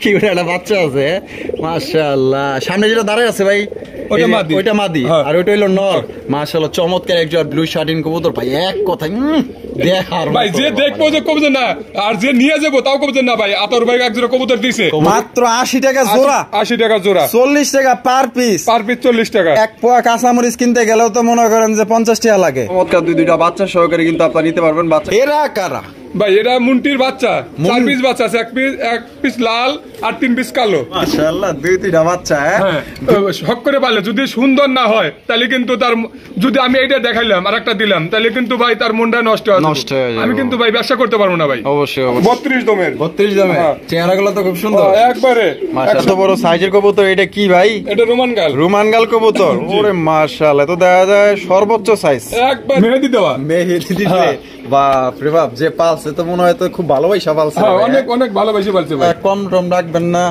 কি একটা বাচ্চা আছে মাশাআল্লাহ। সামনে যেটা দাঁড়ায় আছে ভাই ওইটা মাদি আর ওইটা হইলো নর। মাশাআল্লাহ চমৎকার একজন ব্লু শার্টিন কবুতর ভাই, এক কথায় দেখার ভাই। যে দেখবো যে কবুতর না, আর যে নিয়ে যাবো তাও কবুতর না ভাই। আতর ভাই একজোড়া কবুতর দিছে মাত্র 80 টাকা জোড়া। 80 টাকা জোড়া, 40 টাকা পার পিস। 40 টাকা। এক পোয়া কাঁচামরিচ কিনতে গেলেও তো মনে করেন যে 50 টাকা লাগে। চমৎকার দুইটা বাচ্চা সহকারে কিন্তু আপনারা নিতে পারবেন। বাচ্চা এরা কারা ভাই? এরা মুন্টির বাচ্চা, 4 পিস বাচ্চা আছে। এক পিস লাল আর 3 পিস কালো। মাশাআল্লাহ দুইটা বাচ্চা। হ্যাঁ শখ করে পারলে যদি সুন্দর না হয় তাহলে কিন্তু তার, যদি আমি এইটা দেখাইলাম আর একটা দিলাম তাহলে কিন্তু ভাই তার মনটা নষ্ট হয়ে যাবে। আমি কিন্তু ভাই ব্যবসা করতে পারবো না ভাই। অবশ্যই 32 দমের। 32 দমের চেহারাগুলো তো খুব সুন্দর একবারে। এত বড় সাইজের কবুতর, এটা কি ভাই? এটা রোমানগাল। রোমানগাল কবুতর। ওরে মাশাআল্লাহ, তো দেখা যায় সর্বোচ্চ সাইজ একবার মেহেদি দেওয়া। মেহেদি দিতে বাপ রে বাপ, যে পালছে তো মনে হয় তো খুব ভালোবাসা পালছে। অনেক অনেক ভালোবাসি পালছে ভাই। কম টম রাখবেন না?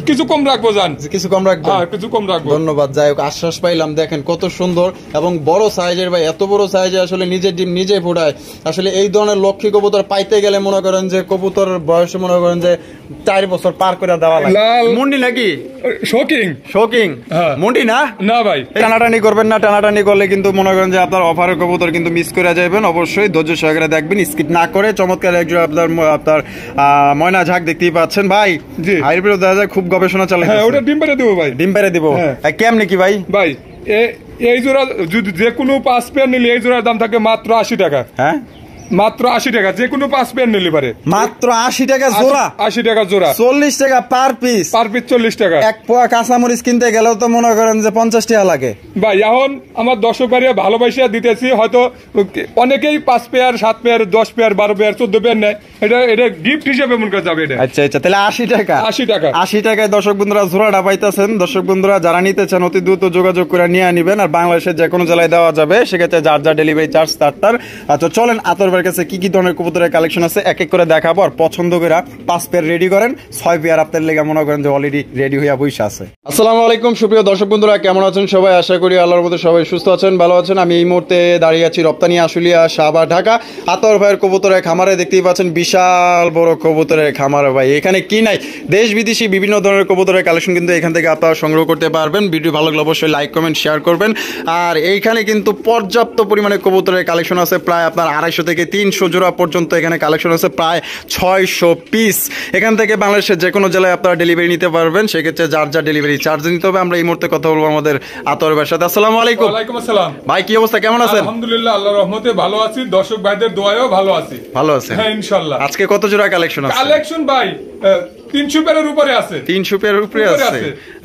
কিছু কম রাখবো জান, কিছু কম রাখবো। কিছু কম রাখবো। ধন্যবাদ। যাই হোক আশ্বাস পাইলাম। দেখেন কত সুন্দর এবং বড় সাইজের ভাই, এত বড় সাইজে আসলে নিজের ডিম নিজে ফোটায়। আসলে এই ধরনের লক্ষ্মী কবুতর পাইতে গেলে মনে করেন যে কবুতর বয়সে মনে করেন যে 4 বছর পার করে দেওয়া লাগে। মুন্ডি নাকি? শোকিং মুন্ডি না? না ভাই টানাটানি করবেন না। টানাটানি করলে কিন্তু মনে করেন যে আপনার অফারের কবুতর কিন্তু মিস করে যাবেন। অবশ্যই ধৈর্য সহকারে দেখবেন, স্কিপ না করে। চমৎকার একজন আপনার ময়না ঝাঁক দেখতেই পাচ্ছেন ভাই। জি হাইব্রিড দেখা যায়, খুব গবেষণা চালায়। হ্যাঁ ওটা ডিম পেরে দেবো ভাই। ডিম পেরে দিব কেমনে কি ভাই? ভাই এই জোড়া যদি যে কোনো 5 পেয়ার নিলে এই জোড়ার দাম থাকে মাত্র 80 টাকা। হ্যাঁ মাত্র 80 টাকা, যে কোনো 5 পেয়ার নিলে পারে মাত্র 80 টাকা জোড়া। 80 টাকা জোড়া, 40 টাকা পার পিস। 40 টাকা। এক পোয়া কাঁচামরিচ কিনতে গেলেও তো মনে করেন যে 50 টাকা লাগে ভাই। এখন আমার দর্শক ভাইরা ভালোবাসা দিতেছি, হয়তো অনেকেই 5 pair 7 pair 10 pair 12 pair 14 pair নেয়। এটা গিফট হিসেবে মনে করা যাবে। এটা আচ্ছা তাহলে 80 টাকা। 80 টাকায় দর্শক বন্ধুরা জোড়াটা পাইতেছেন। দর্শক বন্ধুরা যারা নিতে চান অতি দ্রুত যোগাযোগ করে নিয়ে নিবেন। আর বাংলাদেশের যে কোনো জেলায় দেওয়া যাবে, সেক্ষেত্রে যার যা ডেলিভারি চার্জ তার। আচ্ছা চলেন আতর ভাইয়ের কাছে কি কি ধরনের কবুতরের কালেকশন আছে এক এক করে দেখাবো। আর পছন্দ করে 5 পেয়ার রেডি করেন, 6 পেয়ার আপনার লেগে মনে করেন যে অলরেডি রেডি হইয়া বসে আছে। আসসালামু আলাইকুম সুপ্রিয় দর্শক বন্ধুরা, কেমন আছেন সবাই? আশা করি আল্লাহর মধ্যে সবাই সুস্থ আছেন, ভালো আছেন। আমি এই মুহূর্তে দাঁড়িয়ে আছি রপ্তানি আশুলিয়া সাভার ঢাকা আতর ভাইয়ের কবুতরের খামারে। দেখতেই পাচ্ছেন বিশাল বড় কবুতরের খামার ভাই। এখানে কি নাই, দেশ বিদেশি বিভিন্ন ধরনের কবুতরের কালেকশন কিন্তু এখান থেকে আপনারা সংগ্রহ করতে পারবেন। ভিডিও ভালো লাগলে অবশ্যই লাইক কমেন্ট শেয়ার করবেন। আর এইখানে কিন্তু পর্যাপ্ত পরিমাণে কবুতরের কালেকশন আছে, প্রায় আপনার 250 থেকে 300 জোড়া পর্যন্ত এখানে কালেকশন আছে, প্রায় 600 পিস। এখান থেকে বাংলাদেশের যে কোনো জেলায় আপনারা ডেলিভারি নিতে পারবেন, সেক্ষেত্রে যার যা ডেলিভারি চার্জ নিতে হবে। আমরা এই মুহূর্তে কথা বলবো আমাদের আতর ভাইয়ের সাথে। আসসালামু আলাইকুম। ওয়ালাইকুম আসসালাম ভাই, কি অবস্থা, কেমন আছেন? আলহামদুলিল্লাহ আল্লাহর রহমতে ভালো আছি, দর্শক ভাইদের দোয়ায়ও ভালো আছি। ভালো আছেন? হ্যাঁ ইনশাআল্লাহ। আজকে কত জোড়া কালেকশন আছে? কালেকশন ভাই 300 পেয়ারের উপরে আছে। 300 পেয়ারের উপরে আছে।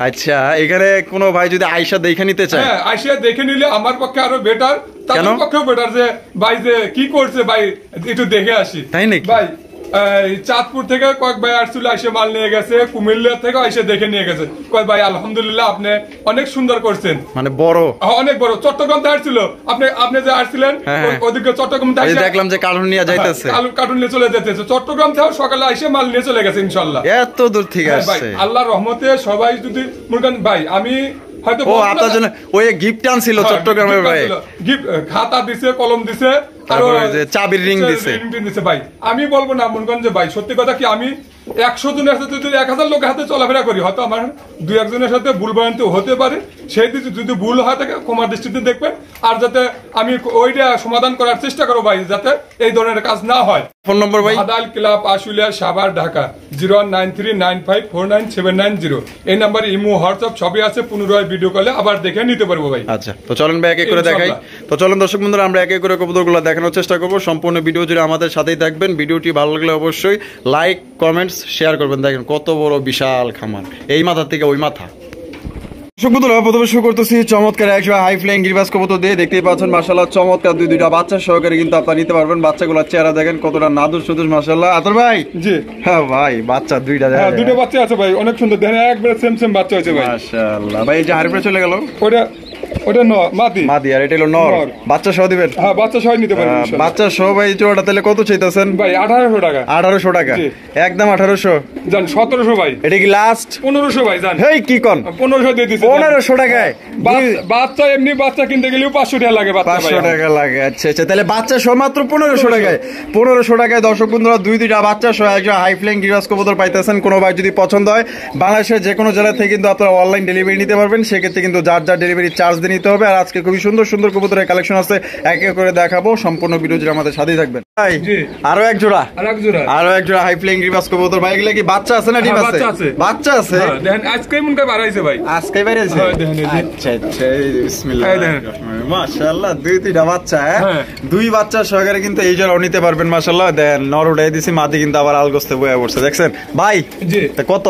আচ্ছা এখানে কোনো ভাই যদি আয়শা দেখে নিতে চায়? হ্যাঁ আয়শা দেখে নিলে আমার পক্ষে আরো বেটার, তার পক্ষেও বেটার। যে ভাই যে কি করছে ভাই একটু দেখে আসি, তাই নাকি? ভাই চাঁদপুর থেকে কয়েক ভাই আসছিল, এসে মাল নিয়ে গেছে। কুমিল্লা থেকে এসে দেখে নিয়ে গেছে। কয় ভাই আলহামদুলিল্লাহ আপনি অনেক সুন্দর করছেন। মানে বড়, অনেক বড়। চট্টগ্রাম থেকে আসছিল, আপনি যে আসছিলেন ওদিকে চট্টগ্রাম থেকে দেখলাম যে কার্টুন নিয়ে যাইতেছে, কার্টুন নিয়ে চলে যেতেছে। চট্টগ্রাম থেকে সকালে এসে মাল নিয়ে চলে গেছে ইনশাআল্লাহ। এত দূর থেকে আসছে আল্লাহর রহমতে। সবাই যদি মনে করেন ভাই আমি হয়তো আপনার জন্য ওই গিফট আনছিল চট্টগ্রামের ভাই, খাতা দিছে, কলম দিছে, চাবির রিং দিছে ভাই। আমি বলবো না মনে করেন যে ভাই সত্যি কথা কি, আমি 100 জনের সাথে যদি 1000 লোকের হাতে চলাফেরা করি, হয়তো আমার 2-1 জনের সাথে ভুল ভ্রান্তি হতে পারে। সেই দিকে যদি ভুল হয় থাকে ক্ষমার দৃষ্টিতে দেখবেন। আর যাতে আমি ওইটা সমাধান করার চেষ্টা করবো ভাই, যাতে এই ধরনের কাজ না হয়। ফোন নম্বর ভাই? আদাল ক্লাব আশুলিয়া সাভার ঢাকা 01939549790। এই নাম্বারে ইমো হোয়াটসঅ্যাপ সবই আছে। পুনরায় ভিডিও কলে আবার দেখে নিতে পারবো ভাই। আচ্ছা তো চলেন ভাই এক এক করে দেখাই। তো চলেন দর্শক বন্ধুরা আমরা এক এক করে কবুতরগুলো দেখানোর চেষ্টা করবো। সম্পূর্ণ ভিডিও জুড়ে আমাদের সাথেই থাকবেন। ভিডিওটি ভালো লাগলে অবশ্যই লাইক কমেন্টস শেয়ার করবেন। দেখেন কত বড় বিশাল খামার, এই মাথা থেকে ওই মাথা। প্রথমে শুরু করতেছি চমৎকার 100 হাই ফ্লাইং গিরিবাজ কবুতর দিয়ে। দেখতেই পাচ্ছেন মাশাআল্লাহ চমৎকার দুইটা বাচ্চা সহকারে কিন্তু আপনারা নিতে পারবেন। বাচ্চাগুলোর চেহারা দেখেন কতটা নাদুস সুদুস মাশাআল্লাহ। আতর ভাই? জি হ্যাঁ ভাই, বাচ্চা দুইটা দেখেন। দুটো বাচ্চা আছে ভাই, অনেক সুন্দর দেখেন, একবারে সেম বাচ্চা হয়েছে ভাই মাশাআল্লাহ। ভাই এই যে হারিপে চলে গেল, ওটা ওটা মাদি মাদি, আর এটা হলো নর। নর। বাচ্চা সহ দিবেন? হ্যাঁ, বাচ্চা সবাই নিতে পারবে ইনশাআল্লাহ। বাচ্চা সহ ভাই জোড়াটা তাহলে কত চাইতেছেন ভাই 1800 টাকা। 1800 টাকা, জি। একদম 1800। জান 1700 ভাই। এটা কি লাস্ট? 1500 ভাই জান। হেই কি কোন 1500 দিয়ে দিছি। 1500 টাকায়? বাচ্চা এমনি বাচ্চা কিনতে গেলেও 500 টাকা লাগে বাচ্চা ভাই। 500 টাকা লাগে, আচ্ছা আচ্ছা। তাহলে বাচ্চা সহ মাত্র 1500 টাকায়। 1500 টাকায় দর্শক বন্ধুরা দুইটা বাচ্চা সহ একটা হাই ফ্লাইং গিরাস কবুতর পাইতেছেন। কোনো ভাই যদি পছন্দ হয় বাংলাদেশের যে কোনো জেলা থেকে কিন্তু আপনারা অনলাইন ডেলিভারি নিতে পারবেন, সেক্ষেত্রে কিন্তু যার যার ডেলিভারি চার্জ দিয়ে নিতে হবে। আর আজকে খুবই সুন্দর সুন্দর কবুতরের কালেকশন আছে, এক এক করে দেখাবো। সম্পূর্ণ ভিডিও জুড়ে আমাদের সাথেই থাকবেন। ভাই জি। আরো এক জোড়া, আরেক জোড়া হাই ফ্লাইং গিরাস কবুতর। ভাই এগুলা কি বাচ্চা আছে না ডিম হ্যাঁ, আছে? বাচ্চা আছে। বাচ্চা আছে। হ্যাঁ, দেখেন আজকে মন কা বাড়াইছে ভাই। আজকে বেরিয়েছে? হ্যাঁ, দেখেন এই যে। আচ্ছা আচ্ছা, এই যে বিসমিল্লাহ। এই দেখেন। মাশাআল্লাহ, দুইটা বাচ্চা, হ্যাঁ? হ্যাঁ। দুই বাচ্চা সহকারে কিন্তু এই জোড়াও নিতে পারবেন। মাশাআল্লাহ, দেন নর উঠাই দিছি, মাটি কিন্তু আবার আলগোস্তে বয়ে পড়ছে, দেখছেন ভাই? জি। তা কত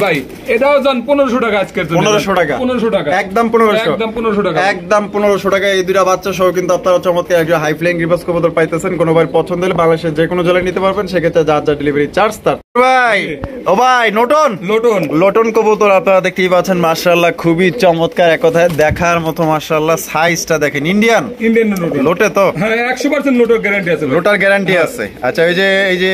ভাই এটাও জান 1500 টাকা আজকের জন্য। 1500 টাকা? 1500 টাকা। একদম 1500? একদম 1500 টাকা। একদম 1500 টাকা। এই দুইটা বাচ্চা সহ কিন্তু আপনারা চমৎকার একটা হাই ফ্লাইং রিভার্স কবুতর পাইতেছেন। কোনো ভাই পছন্দ হলে বাংলাদেশের যে কোনো জেলায় নিতে পারবেন, সেক্ষেত্রে যার যার ডেলিভারি চার্জ তার। ভাই ও ভাই নটন, লটন কবুতর আপনারা দেখতেই পাচ্ছেন। মাশাআল্লাহ, খুবই চমৎকার, এক কথায় দেখার মতো। মাশাআল্লাহ, সাইজটা দেখেন। ইন্ডিয়ান নোটন। লোটে তো? হ্যাঁ, 100% নোটের গ্যারান্টি আছে ভাই। লোটার গ্যারান্টি আছে। আচ্ছা, এই যে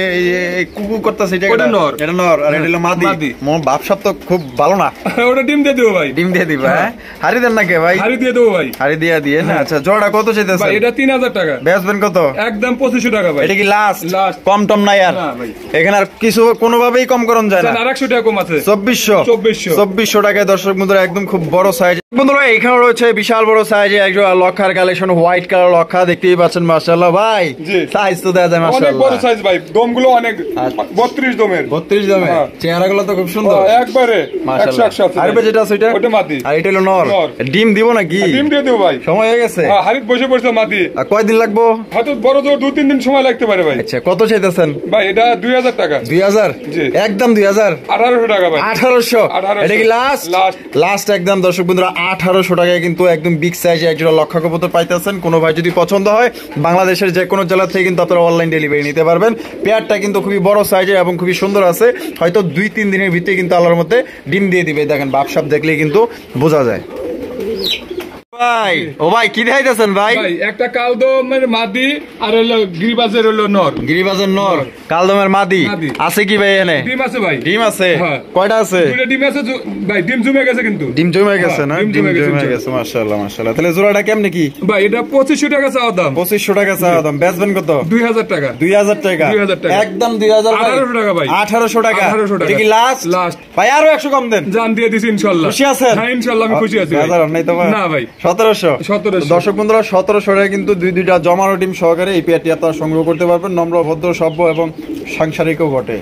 কুকু করতেছে, এটা ওটা নর। এটা নর, আর এটা হলো মাদি। মাদি। মোর বাপসাপ তো খুব ভালো না। ওটা ডিম দিয়ে দেবো ভাই। ডিম দিয়ে দিবা? হ্যাঁ, হারি দেন নাকি ভাই? হাড়ি দিয়ে দেবো ভাই। হারি দিয়ে না? আচ্ছা, জোড়া কত চাইতেছে ভাই এটা 3000 টাকা। বেচবেন কত? একদম 2500 টাকা ভাই। এটা কি লাস্ট? Last। কম টম নাই আর? না ভাই। এখানে আর কিছু কোনোভাবেই কম করন যায় না? জান, আর 100 টাকা কম আছে। 2400 টাকায় দর্শক বন্ধুরা, একদম খুব বড় সাইজ। বন্ধুরা এখানে রয়েছে বিশাল বড় সাইজে একজন লক্ষার কালেকশন, হোয়াইট কালার লক্ষা, দেখতেই পাচ্ছেন। মাশাআল্লাহ ভাই, জি। সাইজ তো দেখা যায় অনেক মাশাআল্লাহ। বড় সাইজ ভাই, দমগুলো অনেক 32 দমের। 32 দামে? হ্যাঁ। চেহারাগুলো তো খুব সুন্দর একবারে মাশাআল্লাহ। 100 আছে। আর যেটা আছে ওটা মাদি। আর এটা হলো নর। নর। ডিম দিব নাকি? ডিম দিয়ে দেবো ভাই। সময় হয়ে গেছে? হ্যাঁ, হাড়িত বসে পড়ছে মাদি। আর কয়দিন লাগবো? হয়তো বড় জোর 2-3 দিন সময় লাগতে পারে ভাই। আচ্ছা, কত চাইতেছেন ভাই এটা 2000 টাকা। 2000? জি। একদম 2000? 1800 টাকা ভাই। 1800? 1800 এটা কি লাস্ট? লাস্ট একদম দর্শক বন্ধুরা 1800 টাকায় কিন্তু একদম বিগ সাইজে একজোড়া লক্ষা কবুতর পাইতেছেন। কোনো ভাই যদি পছন্দ হয় বাংলাদেশের যে কোনো জেলা থেকে কিন্তু আপনারা অনলাইন ডেলিভারি নিতে পারবেন। পেয়ারটা কিন্তু খুবই বড় সাইজের এবং খুবই সুন্দর আছে। হয়তো 2-3 দিনের ভিতরে কিন্তু আল্লাহর মধ্যে ডিম দিয়ে দিবে। দেখেন বাপসাপ দেখলেই কিন্তু বোঝা যায়। ভাই ও ভাই কি দেখাইতেছেন ভাই? ভাই একটা কালদমের মাদি আর হলো গিরিবাজের হলো নর। গিরিবাজের নর, কালদমের মাদি মাদি। আছে কি ভাই এনে? ডিম আছে ভাই। ডিম আছে? হ্যাঁ। কয়টা আছে? দুটো ডিম আছে ভাই, ডিম জমে গেছে কিন্তু। ডিম জমে গেছে না? ডিম ডিম জমে গেছে, জমে গেছে। মাশাআল্লাহ মাশাআল্লাহ। তাহলে জোড়াটা কেমনে কি? ভাই এটা 2500 টাকা চাওয়া দাম। 2500 টাকা চাওয়া দাম। বেচবেন কত? 2000 টাকা। 2000 টাকা? 2000 টাকা। একদম 2000 ভাই। 1800 টাকা ভাই। 1800 টাকা? 1800 টাকা। এটা কি লাস্ট? লাস্ট। ভাই আরো 100 কম দেন। জান দিয়ে দিছি ইনশাআল্লাহ। খুশি আছেন? হ্যাঁ ইনশাআল্লাহ আমি খুশি আছি ভাই। 2000 নাই তো ভাই? না ভাই। 1700? 1700। দর্শক বন্ধুরা 1700 টাকা কিন্তু দুইটা জমানো ডিম সহকারে এই পেয়ারটি আপনারা সংগ্রহ করতে পারবেন। নম্র, ভদ্র, সভ্য এবং সাংসারিকও বটে।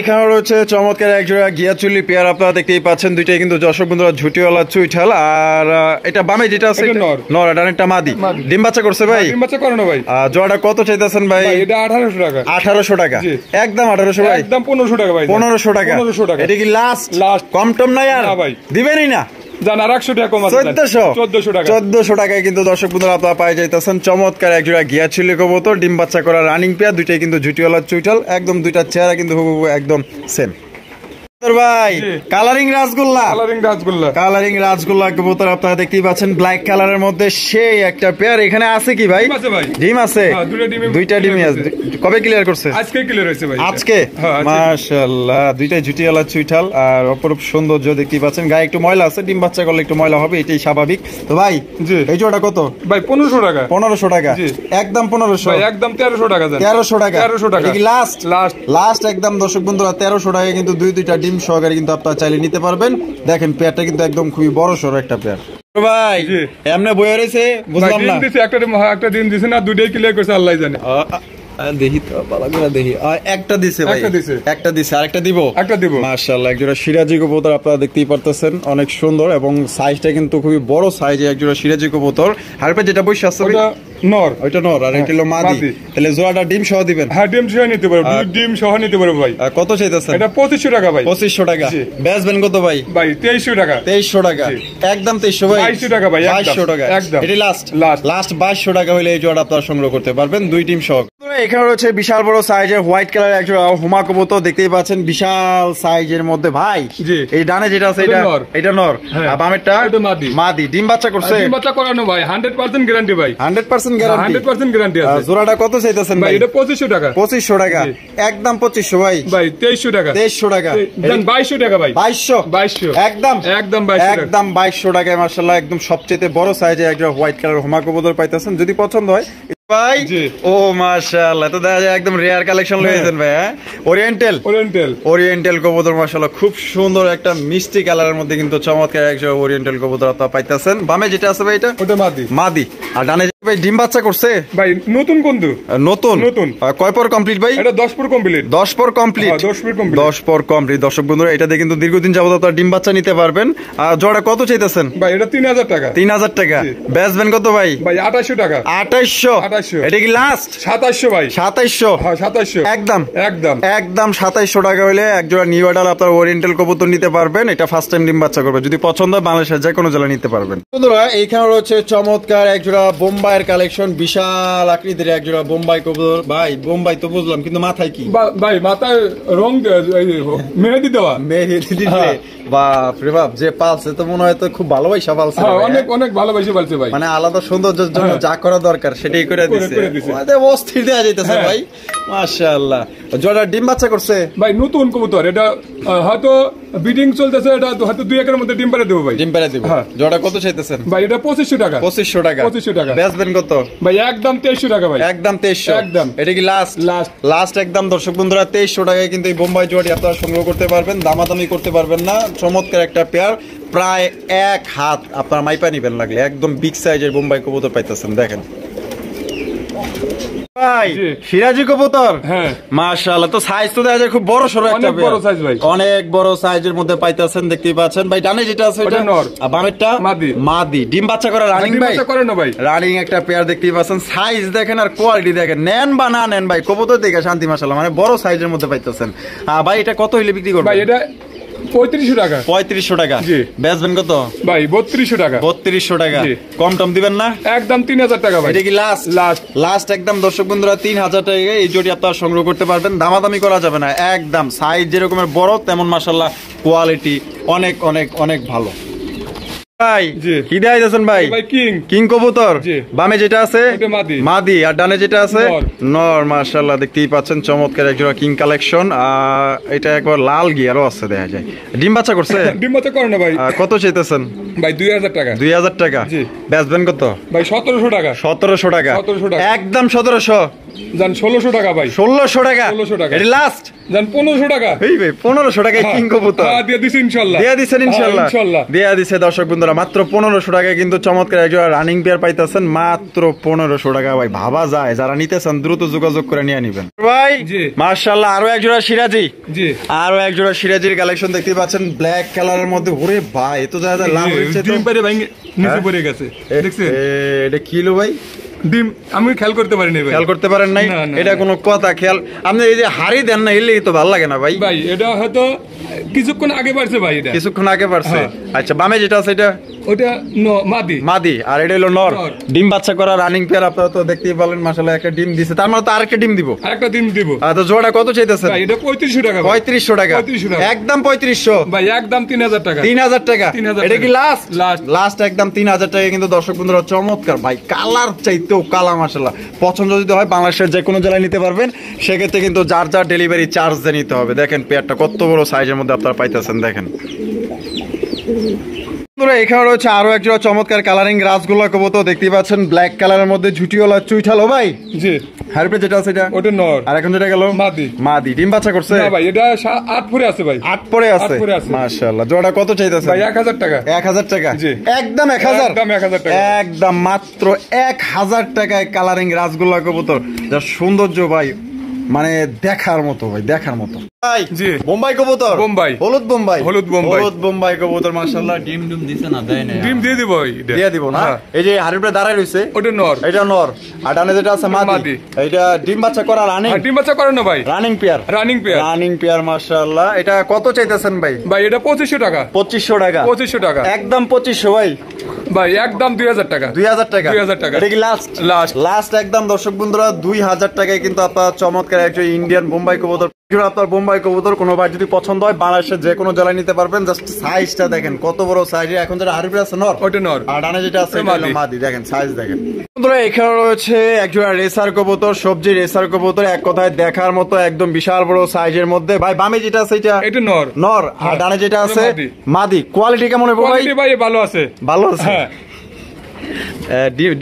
এখানে রয়েছে চমৎকার একজোড়া গিয়াচুলি পেয়ার, আপনারা দেখতেই পাচ্ছেন। দুইটাই কিন্তু দর্শক বন্ধুরা ঝুটিওয়ালা চুইঠাল। আর এটা বামে যেটা আছে এটা নর। নর, এটা একটা মাদি। ডিম বাচ্চা করছে ভাই? ডিম বাচ্চা করে না ভাই। জোড়াটা কত চাইতেছেন ভাই? ভাই এটা 1800 টাকা। 1800 টাকা? জি। একদম 1800 ভাই? একদম 1500 টাকা ভাই। 1500 টাকা? 1500 টাকা। এটা কি লাস্ট? লাস্ট। কম টম নাই আর? না ভাই। দিবেনই না? জান আর 100 টাকা কম আছে। 1400 টাকা। 1400 টাকায় কিন্তু দর্শক বন্ধুরা আপনারা পাই যাইতেছেন চমৎকার একজোড়া গিয়াচুলি কবুতর, ডিম বাচ্চা করা রানিং পেয়ার। দুইটাই কিন্তু ঝুটিওয়ালা চুইঠাল, একদম দুইটা চেহারা কিন্তু হুবহু একদম সেম। ভাই কালারিং রাসগোল্লা, কালারিং রাসগোল্লা কবুতর আপনারা দেখতেই পাচ্ছেন, ব্ল্যাক কালারের মধ্যে সেই একটা পেয়ার। এখানে আছে কি ভাই? ডিম আছে? দুইটা ডিমই আছে। কবে ক্লিয়ার করছে? আজকে ক্লিয়ার হয়েছে ভাই। আজকে? মাশাআল্লাহ, দুইটাই ঝুটিওয়ালা চুইঠাল আর অপরূপ সৌন্দর্য দেখতেই পাচ্ছেন। গায়ে একটু ময়লা আছে, ডিম বাচ্চা করলে একটু ময়লা হবে, এটাই স্বাভাবিক। তো ভাই এই জোড়াটা কত ভাই? 1500 টাকা। 1500 টাকা? একদম 1500? একদম 1300 টাকা। 1300 টাকা? 1300 টাকা কি লাস্ট? লাস্ট একদম দর্শক বন্ধুরা 1300 টাকায় কিন্তু দুইটা ডিম সহকারে কিন্তু আপনারা চাইলে নিতে পারবেন। দেখেন পেয়ারটা কিন্তু একদম খুবই বড় সড়ো একটা পেয়ার। ভাই এমনি বইয়া রয়েছে, বুঝলাম না। একটা ডিম দিছে না, দুইটাই ক্লিয়ার করছে আল্লাহ জানে। দেখি তো ভালো করে দেখি। একটা দিছে ভাই? একটা দিছে, আরেকটা দিব? একটা দিব। মাশাআল্লাহ, একজোড়া সিরাজি কবুতর আপনারা দেখতেই পারতেছেন, অনেক সুন্দর এবং সাইজটা কিন্তু খুবই বড় সাইজে একজোড়া সিরাজি কবুতর। হারপে যেটা বসে আছে ওটা নর, ওইটা নর, আর এটা হলো মাদি। তাহলে জোড়াটা ডিম সহ দিবেন? হ্যাঁ ডিম সহ নিতে পারবো, ডিম সহ নিতে পারবো ভাই। কত চাইতেছেন? এটা 2500 টাকা ভাই। 2500 টাকা? বেচবেন কত ভাই? ভাই 2300 টাকা। 2300 টাকা? একদম 2300 ভাই? 2200 টাকা ভাই। 2200 টাকা? একদম এটি লাস্ট 2200 টাকা হলে এই জোড়া আপনারা সংগ্রহ করতে পারবেন দুই ডিম সহ। এখানে রয়েছে বিশাল বড় সাইজের হোয়াইট কালার একজন হুমা কবুতর দেখতেই পাচ্ছেন, বিশাল সাইজের মধ্যে ভাই। জি। এই ডানে যেটা আছে এটা নর, হ্যাঁ। আর বামেরটা এটা মাদি। মাদি। ডিম বাচ্চা করছে? ডিম বাচ্চা করানো ভাই, 100% গ্যারান্টি ভাই। 100% গ্যারান্টি? 100% গ্যারান্টি আছে। জোড়াটা কত চাইতেছেন ভাই ভাই? এটা 2500 টাকা। 2500 টাকা? জি। একদম 2500 ভাই? ভাই 2300 টাকা। 2300 টাকা? দেন 2200 টাকা ভাই। 2200? একদম 2200 টাকা। একদম 2200 টাকায় মাশাআল্লাহ একদম সবচেয়ে বড় সাইজে একটা হোয়াইট কালার হুমা কবুতর পাইতেছেন। যদি পছন্দ হয় ভাই। জি। ও মাশাআল্লাহ, তো দেখা যায় একদম রেয়ার কালেকশন লয়েছেন ভাই। হ্যাঁ, ওরিয়েন্টাল কবুতর মাশাআল্লাহ খুব সুন্দর একটা মিষ্টি কালারের মধ্যে কিন্তু চমৎকার একটা ওরিয়েন্টাল কবুতর আপনারা পাইতেছেন। বামে যেটা আছে ভাই এটা ওটা মাদি। মাদি। আর ডানে ভাই ডিম বাচ্চা করছে? ভাই নতুন কোনদু? নতুন। কয় পর কমপ্লিট ভাই? এটা 10 পর কমপ্লিট। 10 পর কমপ্লিট? হ্যাঁ 10 পর কমপ্লিট। 10 পর কমপ্লিট। দর্শক বন্ধুরা এটাতে কিন্তু দীর্ঘদিন যাবত আপনারা ডিম বাচ্চা নিতে পারবেন। আর জোড়া কত চাইতেছেন? ভাই এটা 3000 টাকা। 3000 টাকা? বেচবেন কত ভাই? ভাই 2800 টাকা। 2800? এটা কি লাস্ট? 2700 ভাই। 2700? হ্যাঁ 2700 একদম একদম একদম 2700 টাকা হলে এক জোড়া নিউ অ্যাডাল আপনার ওরিয়েন্টাল কবুতর নিতে পারবেন। এটা ফার্স্ট টাইম ডিম বাচ্চা করবে। যদি পছন্দ হয় বাংলাদেশের যে কোনো জেলায় নিতে পারবেন। বন্ধুরা এইখানে রয়েছে চমৎকার এক জোড়া বোম্বাইয়ের কালেকশন, বিশাল আকৃতির এক জোড়া বোম্বাই কবুতর। ভাই বোম্বাই তো বুঝলাম, কিন্তু মাথায় কি? ভাই মাথায় রং মেহেদি দেওয়া। মেহেদি দিলে বাপ রে বাপ, যে পালছে তো মনে হয় তো খুব ভালোবাসা পালছে। অনেক অনেক ভালোবাসে পালছে ভাই, মানে আলাদা সৌন্দর্যের জন্য যা করা দরকার সেটাই করে দিচ্ছে। অস্থির দেওয়া যাইতেছে ভাই, মাশাআল্লাহ। জোড়া ডিম বাচ্চা করছে? ভাই নতুন কবুতর, এটা হয়তো বিডিং চলতেছে, এটা হয়তো 2-1 এর মধ্যে ডিম পারে দেবো ভাই। ডিম পারে দেবো। জোড়া কত চাইতেছেন ভাই? এটা 2500 টাকা। 2500 টাকা? 2500 টাকা। বেচবেন কত ভাই? একদম 2300 টাকা ভাই। একদম 2300? একদম। এটা কি লাস্ট? লাস্ট একদম। দর্শক বন্ধুরা 2300 টাকায় কিন্তু এই বোম্বাই জোড়াটি আপনারা সংগ্রহ করতে পারবেন, দামাদামি করতে পারবেন না। চমৎকার একটা পেয়ার, প্রায় 1 হাত আপনারা মাইপা নিবেন লাগলে। একদম বিগ সাইজের বোম্বাই কবুতর পাইতেছেন। দেখেন ভাই, সিরাজি কবুতর। হ্যাঁ মাশাআল্লাহ, তো সাইজ তো দেখা যায় খুব বড় সরো একটা, অনেক বড় সাইজ ভাই, অনেক বড় সাইজের মধ্যে পাইতেছেন, দেখতেই পাচ্ছেন ভাই। ডানে যেটা আছে এটা নর, আর বামেরটা মাদি। মাদি। ডিম বাচ্চা করা রানিং ভাই? করে না ভাই, রানিং একটা পেয়ার দেখতেই পাচ্ছেন। সাইজ দেখেন আর কোয়ালিটি দেখেন, নেন বা না নেন ভাই কবুতর দেখে শান্তি মাশাআল্লাহ, মানে বড় সাইজের মধ্যে পাইতেছেন। ভাই এটা কত হইলে বিক্রি করবেন? ভাই এটা 3500 টাকা। 3500 টাকা? জি। বেচবেন কত ভাই? 3200 টাকা। 3200 টাকা? কম টম দিবেন না? একদম 3000 টাকা ভাই। এটা কি লাস্ট? লাস্ট একদম। দর্শক বন্ধুরা 3000 টাকা এই জোড়ি আপনারা সংগ্রহ করতে পারবেন, দামাদামি করা যাবে না একদম। সাইজ যেরকমের বড় তেমন মাশাআল্লাহ কোয়ালিটি অনেক অনেক অনেক ভালো। ভাই কি দেখাইতেছেন ভাই? কিং কবুতর। বামে যেটা আছে মাদি, আর ডানে যেটা আছে নর। মাশাআল্লাহ দেখতেই পাচ্ছেন চমৎকার এক জোড়া কিং কালেকশন। এটা একবার লাল গিয়ারও আছে দেখা যায়। ডিম বাচ্চা করছে? ডিম বাচ্চা করে না ভাই। কত চাইতেছেন ভাই? 2000 টাকা। 2000 টাকা? বেচবেন কত ভাই? 1700 টাকা। 1700 টাকা? একদম 1700? জান 1600 টাকা ভাই। 1600 টাকা? 1600 টাকা। এটা লাস্ট? জান 1500 টাকা। এই ভাই 1500 টাকায় কিং কবুতর দিয়ে দিছি ইনশাআল্লাহ। দিয়ে দিছেন ইনশাআল্লাহ? দিয়ে দিছে। দর্শক বন্ধুরা মাত্র 1500 টাকায় কিন্তু চমৎকার একজোড়া রানিং পেয়ার পাইতেছেন, মাত্র 1500 টাকা। ভাই ভাবা যায়, যারা নিতেছেন দ্রুত যোগাযোগ করে নিয়ে নিবেন ভাই। মাশাআল্লাহ আরো একজোড়া সিরাজি। জি, আরো একজোড়া সিরাজির কালেকশন দেখতে পাচ্ছেন ব্ল্যাক কালারের মধ্যে। ওরে ভাই এত জায়গা লাভ হয়েছে, ডিম পারে ভাই নিচে পড়ে গেছে দেখছেন? এটা কিলো ভাই? ডিম আমি খেয়াল করতে পারিনি ভাই। খেয়াল করতে পারেন নাই? এটা কোনো কথা? খেয়াল আপনি এই যে হাড়ি দেন না, এলেই তো ভালো লাগে না ভাই। ভাই এটা হয়তো কিছুক্ষণ আগে পারছে ভাই। এটা কিছুক্ষণ আগে পারছে? আচ্ছা বামে যেটা আছে এটা ওটা মাদি। মাদি। আর এটা হলো নর। ডিম বাচ্চা করা রানিং পেয়ার আপনারা তো দেখতেই পারলেন মাশাআল্লাহ, একটা ডিম দিছে, তার মানে তো আরেকটা ডিম দিব। আরেকটা ডিম দিব। তো জোড়া কত চাইতেছেন? ভাই এটা 3500 টাকা। 3500 টাকা? একদম 3500? ভাই একদম 3000 টাকা। 3000 টাকা? এটা কি লাস্ট? লাস্ট একদম 3000 টাকা কিন্তু। দর্শক বন্ধুরা চমৎকার ভাই, কালার চাইতেও কালা মাশাআল্লাহ। পছন্দ যদি হয় বাংলাদেশের যে কোনো জেলায় নিতে পারবেন, সেক্ষেত্রে কিন্তু যার যার ডেলিভারি চার্জ দিয়ে নিতে হবে। দেখেন পেয়ারটা কত বড় সাইজের মধ্যে আপনারা পাইতেছেন, দেখেন। এখানে রয়েছে আরো একজোড়া চমৎকার কালারিং রাসগোল্লা কবুতর দেখতেই পাচ্ছেন, ব্ল্যাক কালারের মধ্যে ঝুটিওয়ালা চুইঠালো ভাই। জি। হারপে যেটা আছে এটা ওটা নর, আর এখন যেটা গেল মাদি। মাদি। ডিম বাচ্চা করছে? না ভাই এটা 8 পরে আছে ভাই। 8 পরে আছে? মাশাআল্লাহ। জোড়া কত চাইতেছে ভাই? 1000 টাকা। 1000 টাকা? জি। একদম 1000? একদম 1000 টাকা। একদম মাত্র 1000 টাকায় কালারিং রাসগোল্লা কবুতর, যার সৌন্দর্য ভাই মানে দেখার মতো ভাই, দেখার মতো। ভাই জি। বোম্বাই কবুতর, বোম্বাই। হলুদ বোম্বাই, হলুদ বোম্বাই। হলুদ বোম্বাই কবুতর মাশাআল্লাহ। ডিম দিছে না, দেয় না? ডিম দিয়ে দিব দিয়ে দিব না। হ্যাঁ। এই যে হাড়ির উপরে দাঁড়ায় রইছে, ওটা নর। এটা নর, আর ডানে যেটা আছে মাদি। মাদি। এটা ডিম বাচ্চা করা রানিং, হ্যাঁ, ডিম বাচ্চা করে না ভাই, running pair, running pair. Running pair মাশাআল্লাহ। এটা কত চাইতেছেন ভাই? ভাই এটা 2500 টাকা। 2500 টাকা, 2500 টাকা একদম 2500 ভাই। ভাই একদম 2000 টাকা। 2000 টাকা, 2000 টাকা। এটা কি লাস্ট? লাস্ট একদম দর্শক বন্ধুরা 2000 টাকায় কিন্তু আপনার চমৎকার একজন ইন্ডিয়ান বোম্বাই কবুতর। আপনার বোম্বাই কবুতর কোনো ভাই যদি পছন্দ হয় বাংলাদেশের যে কোনো জেলায় নিতে পারবেন। জাস্ট সাইজটা দেখেন কত বড় সাইজ। এখন যেটা হাড়ির আছে নর, ওটা নর, আর ডানে যেটা আছে ওটা মাদি। মাদি। দেখেন সাইজ দেখেন বন্ধুরা। এখানে রয়েছে একজন রেসার কবুতর, সবজি রেসার কবুতর, এক কথায় দেখার মতো একদম বিশাল বড় সাইজের মধ্যে। ভাই বামে যেটা আছে এটা নর, নর, আর ডানে যেটা আছে মাদি। মাদি। কোয়ালিটি কেমন হবে ভাই? কোয়ালিটি ভাই ভালো আছে, ভালো আছে। হ্যাঁ।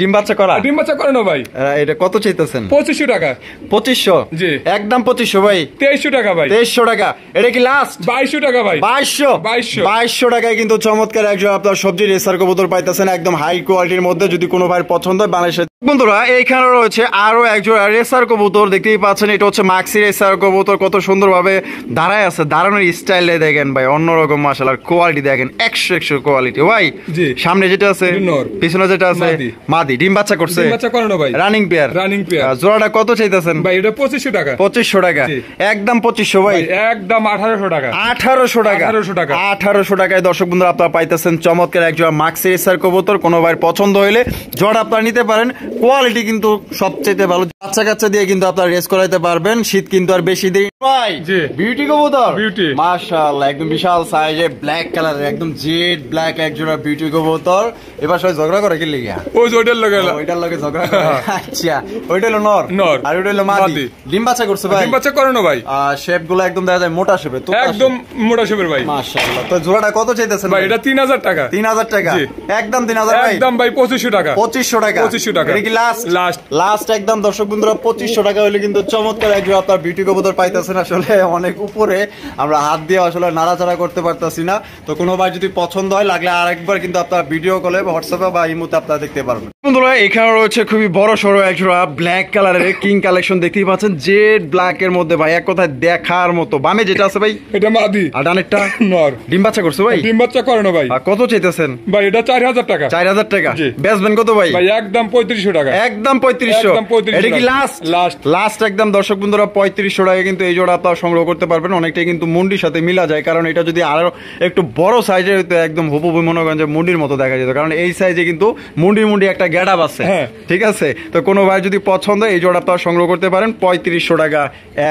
ডিম বাচ্চা করা, ডিম বাচ্চা করে না ভাই। এটা কত চাইতেছেন? 2500 টাকা। 2500, জি। একদম 2500 ভাই। 2300 টাকা ভাই। 2300 টাকা, এটা কি লাস্ট? 2200 টাকা ভাই। 2200 টাকায় কিন্তু চমৎকার একজন আপনার সবজি রেসার কবুতর পাইতেছেন একদম হাই কোয়ালিটির মধ্যে। যদি কোনো ভাই পছন্দ হয় বাংলাদেশে। বন্ধুরা এইখানে রয়েছে আরো একজন রেসার কবুতর, দেখতেই পাচ্ছেন। এটা হচ্ছে মাক্সি রেসার কবুতর। কত সুন্দরভাবে দাঁড়ায় আছে, দাঁড়ানোর স্টাইলে দেখেন ভাই অন্যরকম মাশাআল্লাহ। কোয়ালিটি দেখেন 100 কোয়ালিটি ভাই। জি। সামনে যেটা আছে নর, পিছনে যেটা আছে মাদি। মাদি। ডিম বাচ্চা করছে? ডিম বাচ্চা করে না ভাই, রানিং পেয়ার, রানিং পেয়ার। জোড়াটা কত চাইতেছেন ভাই এটা 2500 টাকা। 2500 টাকা, জি। একদম 2500 ভাই। একদম 1800 টাকা। 1800 টাকা, 1800 টাকা। 1800 টাকায় দর্শক বন্ধুরা আপনারা পাইতেছেন চমৎকার একজন মাক্সি রেসার কবুতর। কোনো ভাই পছন্দ হইলে জোড়া আপনারা নিতে পারেন। কোয়ালিটি কিন্তু সবচেয়ে ভালো। বাচ্চা কাচ্চা দিয়ে কিন্তু আপনারা রেস করাইতে পারবেন। শীত কিন্তু আর বেশি দেরি ভাই। জি। বিউটি কবুতর, বিউটি। মাশাআল্লাহ, একদম বিশাল সাইজে ব্ল্যাক কালারের, একদম জেড ব্ল্যাক এক জোড়া বিউটি কবুতর। এবার সবাই ঝগড়া করে কি লিগা? ওই জোটের লগে ওইটার লগে ঝগড়া করে। আচ্ছা, ওইটা হলো নর, নর। আর ওইটা হলো মাদি। মাদি। ডিম বাচ্চা করছে ভাই? ডিম বাচ্চা করে না ভাই। শেপ গুলো একদম দেখা যায় মোটা শেপে, তো একদম মোটা শেপের ভাই। মাশাআল্লাহ। তো জোড়াটা কত চাইতেছেন ভাই এটা 3000 টাকা। 3000 টাকা, জি। একদম 3000 ভাই। একদম ভাই 2500 টাকা। 2500 টাকা, 2500 টাকা। এটা কি লাস্ট? লাস্ট। লাস্ট একদম দর্শক বন্ধুরা 2500 টাকা হলে কিন্তু চমৎকার একজন আপনার বিউটি কবুতর পাইতেছেন। আসলে অনেক উপরে, আমরা হাত দিয়ে আসলে নাড়াচাড়া করতে পারতাছি না। তো কোনো ভাই যদি পছন্দ হয় লাগলে আরেকবার কিন্তু আপনার ভিডিও কলে বা হোয়াটসঅ্যাপে বা ইমোতে আপনারা দেখতে পারবেন। বন্ধুরা এখানে রয়েছে খুবই বড় সড়ো একজোড়া ব্ল্যাক কালারের কিং কালেকশন, দেখতেই পাচ্ছেন জেড ব্ল্যাক এর মধ্যে ভাই, এক কথায় দেখার মতো। বামে যেটা আছে ভাই এটা মাদি, আর ডানেরটা নর। ডিম বাচ্চা করছে ভাই? ডিম বাচ্চা করে না ভাই। আর কত চাইতেছেন ভাই এটা 4000 টাকা। 4000 টাকা, জি। বেচবেন কত ভাই? ভাই একদম 3500 টাকা। একদম 3500, একদম 3500 এটা কি টাকা। লাস্ট? লাস্ট। লাস্ট একদম দর্শক বন্ধুরা 3500 টাকা কিন্তু এই জোড়া আপনারা সংগ্রহ করতে পারবেন। অনেকটাই কিন্তু মুন্ডির সাথে মিলা যায়, কারণ এটা যদি আরো একটু বড় সাইজের হইতো একদম হুবহু মনে করেন যে মুন্ডির মতো দেখা যেত, কারণ এই সাইজে কিন্তু মুন্ডি একটা গেটআপ আছে। হ্যাঁ। ঠিক আছে, তো কোনো ভাই যদি পছন্দ এই জোড়া আপনারা সংগ্রহ করতে পারেন 3500 টাকা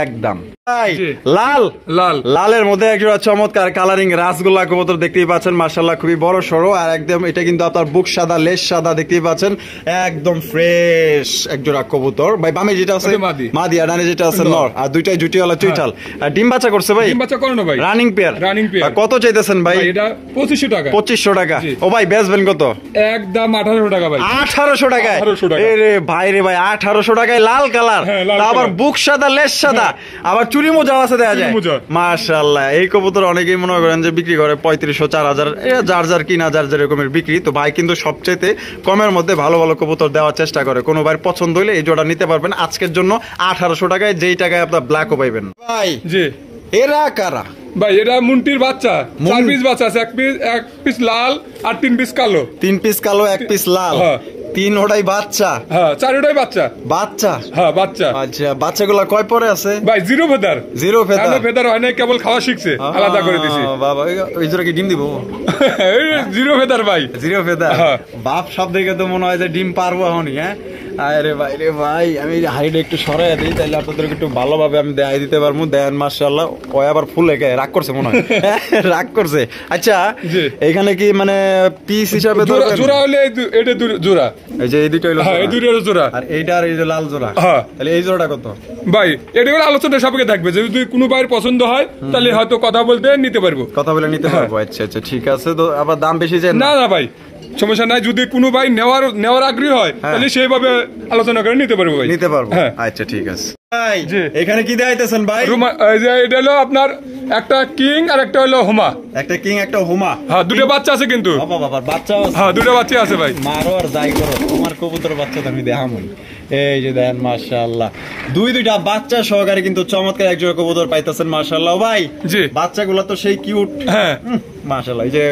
একদম। জি। লাল, লাল। লালের মধ্যে একজোড়া চমৎকার কালারিং রাসগোল্লা কবুতর, দেখতেই পাচ্ছেন মাশাআল্লাহ খুবই বড় সড়ো, আর একদম এটা কিন্তু আপনার বুক সাদা লেজ সাদা, দেখতেই পাচ্ছেন একদম ফ্রেশ একজোড়া কবুতর। ভাই বামে যেটা আছে ওটা মাদি। মাদি, আর ডানে যেটা আছে নর, আর দুইটাই জুটিওয়ালা চুইঠাল। আর ডিম বাচ্চা করছে ভাই? ডিম বাচ্চা করে না ভাই। Running pair, running pair. কত চাইতেছেন ভাই? ভাই এটা 2500 টাকা। 2500 টাকা। জি। ও ভাই বেচবেন কত? একদম 1800 টাকা ভাই। 1800 টাকায়? 1800 টাকা। এ রে ভাই রে ভাই, 1800 টাকায় লাল কালার, হ্যাঁ, লাল আবার কালার। বুক সাদা লেজ সাদা, আবার চুরি মোজা আছে দেখা যায়। চুরি মোজা। মাশাআল্লাহ, এই কবুতর অনেকেই মনে করেন যে বিক্রি করে 3500 4000, যার যার কিনা যার যার রকমের বিক্রি। তো ভাই কিন্তু সবচেয়ে কমের মধ্যে ভালো ভালো কবুতর দেওয়ার চেষ্টা করে। কোনো ভাই পছন্দ হলে এই জোড়া নিতে পারবেন আজকের জন্য 1800 টাকায়, যেই টাকায় আপনার ব্ল্যাকও পাইবেন। ভাই জি। এরা কারা? ভাই এটা মুন্টির বাচ্চা, 4 পিস বাচ্চা আছে, এক পিস লাল আর 3 পিস কালো। 3 পিস কালো, 1 পিস লাল, হ্যাঁ। 3 ওটাই বাচ্চা? হ্যাঁ, 4টাই বাচ্চা। বাচ্চা? হ্যাঁ বাচ্চা। আচ্ছা, বাচ্চাগুলা কয় পরে আছে? ভাই জিরো ফেদার। Zero feather? এখনো ফেদার হয় নাই, কেবল খাওয়া শিখছে, আলাদা করে দিছি। বাবা, ওই জোড়া কি ডিম দিব? জিরো ফেদার ভাই। Zero feather? হ্যাঁ। বাপ সব দেখে তো মনে হয় যে ডিম পারবো এখনই। হ্যাঁ, আরে ভাই রে ভাই, আমি হাইট একটু সরাই দিই, তাহলে আপনাদেরকে একটু ভালোভাবে আমি দেখাই দিতে পারবো। দেন মাশাআল্লাহ, ওই আবার ফুল একে রাগ করছে মনে হয়। রাগ করছে। আচ্ছা, জি। এখানে কি মানে পিস হিসাবে জোড়া হলে এটা জোড়া। এই যে এই দুটো হলো হ্যাঁ, এই জোড়া। দুটো হলো জোড়া। আর এইটা আর এই যে লাল জোড়া, হ্যাঁ। তাহলে এই জোড়াটা কত? ভাই এটা করে আলোচনা সাপেক্ষে থাকবে, যদি কোনো ভাইয়ের পছন্দ হয় তাহলে হয়তো কথা বলতে নিতে পারবো। কথা বলে নিতে পারবো? আচ্ছা আচ্ছা, ঠিক আছে। তো আবার দাম বেশি যায় না না ভাই, সমস্যা নাই। যদি কোনো ভাই নেওয়ার আগ্রহী হয় তাহলে সেইভাবে আলোচনা করে নিতে পারবো ভাই। নিতে পারবো? হ্যাঁ। আচ্ছা ঠিক আছে। ভাই জি। এখানে কি দেখাইতেছেন ভাই? এই যে এটা হলো আপনার একটা কিং আর একটা হলো হোমা। একটা কিং, একটা হোমা। হ্যাঁ, দুটো বাচ্চা আছে কিন্তু। বাবা বাবা, বাচ্চা আছে? হ্যাঁ, দুটো বাচ্চা আছে ভাই। মারো আর যাই করো, তোমার কবুতর বাচ্চা তো আমি দেখামই। এই যে দেন মাশাআল্লাহ দুইটা বাচ্চা সহকারে কিন্তু চমৎকার এক জোড়া কবুতর পাইতেছেন মাশাআল্লাহ ভাই। জি। বাচ্চাগুলো তো সেই কিউট। হ্যাঁ মাশাআল্লাহ। এই যে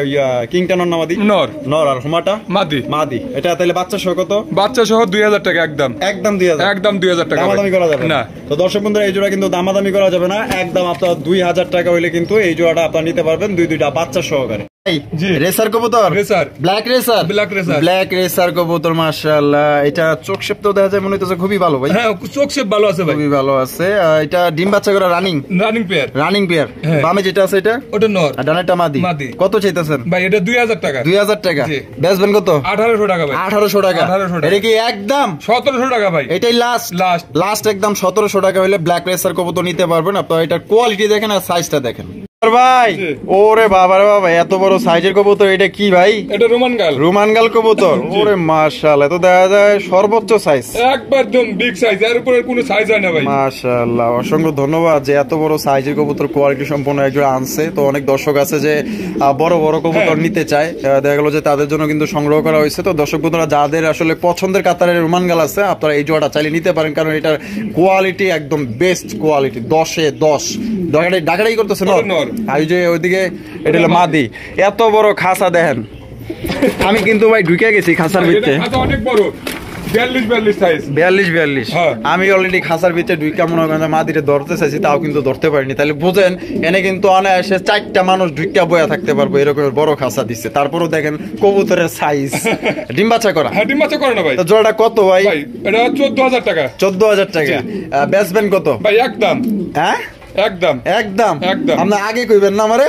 কিংটা নর না মাদি? নর। নর। আর হুমাটা মাদি। মাদি। এটা তাহলে বাচ্চা সহ কত? বাচ্চা সহ 2000 টাকা একদম। একদম 2000। একদম 2000 টাকা। দামাদামি করা যাবে না। তো দর্শক বন্ধুরা এই জোড়া কিন্তু দামাদামি করা যাবে না, একদম আপনার 2000 টাকা হইলে কিন্তু এই জোড়াটা আপনারা নিতে পারবেন দুইটা বাচ্চা সহকারে। জি। রেসার কবুতর। Racer. Black racer. Black racer. Black racer কবুতর মাশাআল্লাহ। এটা চোখ শেপ তো দেখা যায় মনে হচ্ছে খুবই ভালো ভাই। হ্যাঁ চোখ শেপ ভালো আছে ভাই। খুবই ভালো আছে। এটা ডিম বাচ্চা করা রানিং পেয়ার। Running pair. হ্যাঁ। বামে যেটা আছে এটা ওটা নর। আর ডানেরটা মাদি। মাদি। কত চাইতেছেন ভাই এটা 2000 টাকা। 2000 টাকা। জি। বেচবেন কত? 1800 টাকা ভাই। 1800 টাকা। 1800 টাকা। এটা কি একদম 1700 টাকা ভাই। এটাই লাস্ট লাস্ট। লাস্ট একদম 1700 টাকা হলে ব্ল্যাক রেসার কবুতর নিতে পারবেন। আপনারা এটার কোয়ালিটি দেখেন আর সাইজটা দেখেন ভাই। জি। ওরে বাবা রে বাবা এত বড় সাইজের কবুতর, এটা কি ভাই? এটা রোমান গাল। রোমান গাল কবুতর। ওরে মাশাআল্লাহ, তো দেখা যায় সর্বোচ্চ সাইজ। একদম বিগ সাইজ, এর উপরে কোনো সাইজ হয় না ভাই। মাশাআল্লাহ, অসংখ্য ধন্যবাদ যে এত বড় সাইজের কবুতর কোয়ালিটি সম্পন্ন একজন আনছে। তো অনেক দর্শক আছে যে বড় বড় কবুতর নিতে চায়, দেখা গেল যে তাদের জন্য কিন্তু সংগ্রহ করা হয়েছে। তো দর্শক বন্ধুরা যাদের আসলে পছন্দের কাতারের রোমান গাল আছে আপনারা এই জোড়াটা চাইলে নিতে পারেন, কারণ এটার কোয়ালিটি একদম বেস্ট কোয়ালিটি, 10-এ 10। ডাকাডাকি করতেছে না আর যে ওইদিকে এটা হলো মাদি। এত বড় খাসা দেখেন, আমি কিন্তু ভাই ঢুকে গেছি খাসার ভিতরে। অনেক বড় 42 সাইজ। 42। আমি অলরেডি খাসার ভিতরে ঢুকা মনে করেন মাদিরে ধরতে চাইছি, তাও কিন্তু ধরতে পারিনি। তাহলে বুঝেন এনে কিন্তু অনায়াসে 4টা মানুষ ঢুকা বয়া থাকতে পারবো, এরকম বড় খাসা দিচ্ছে। তারপরও দেখেন কবুতরের সাইজ। ডিম বাচ্চা করা? হ্যাঁ ডিম বাচ্চা করে না ভাই। তো জোড়াটা কত ভাই? ভাই এটা 14000 টাকা। 14000 টাকা। বেচবেন কত ভাই? একদম। হ্যাঁ একদম একদম একদম। আপনি আগে কইবেন না আমারে,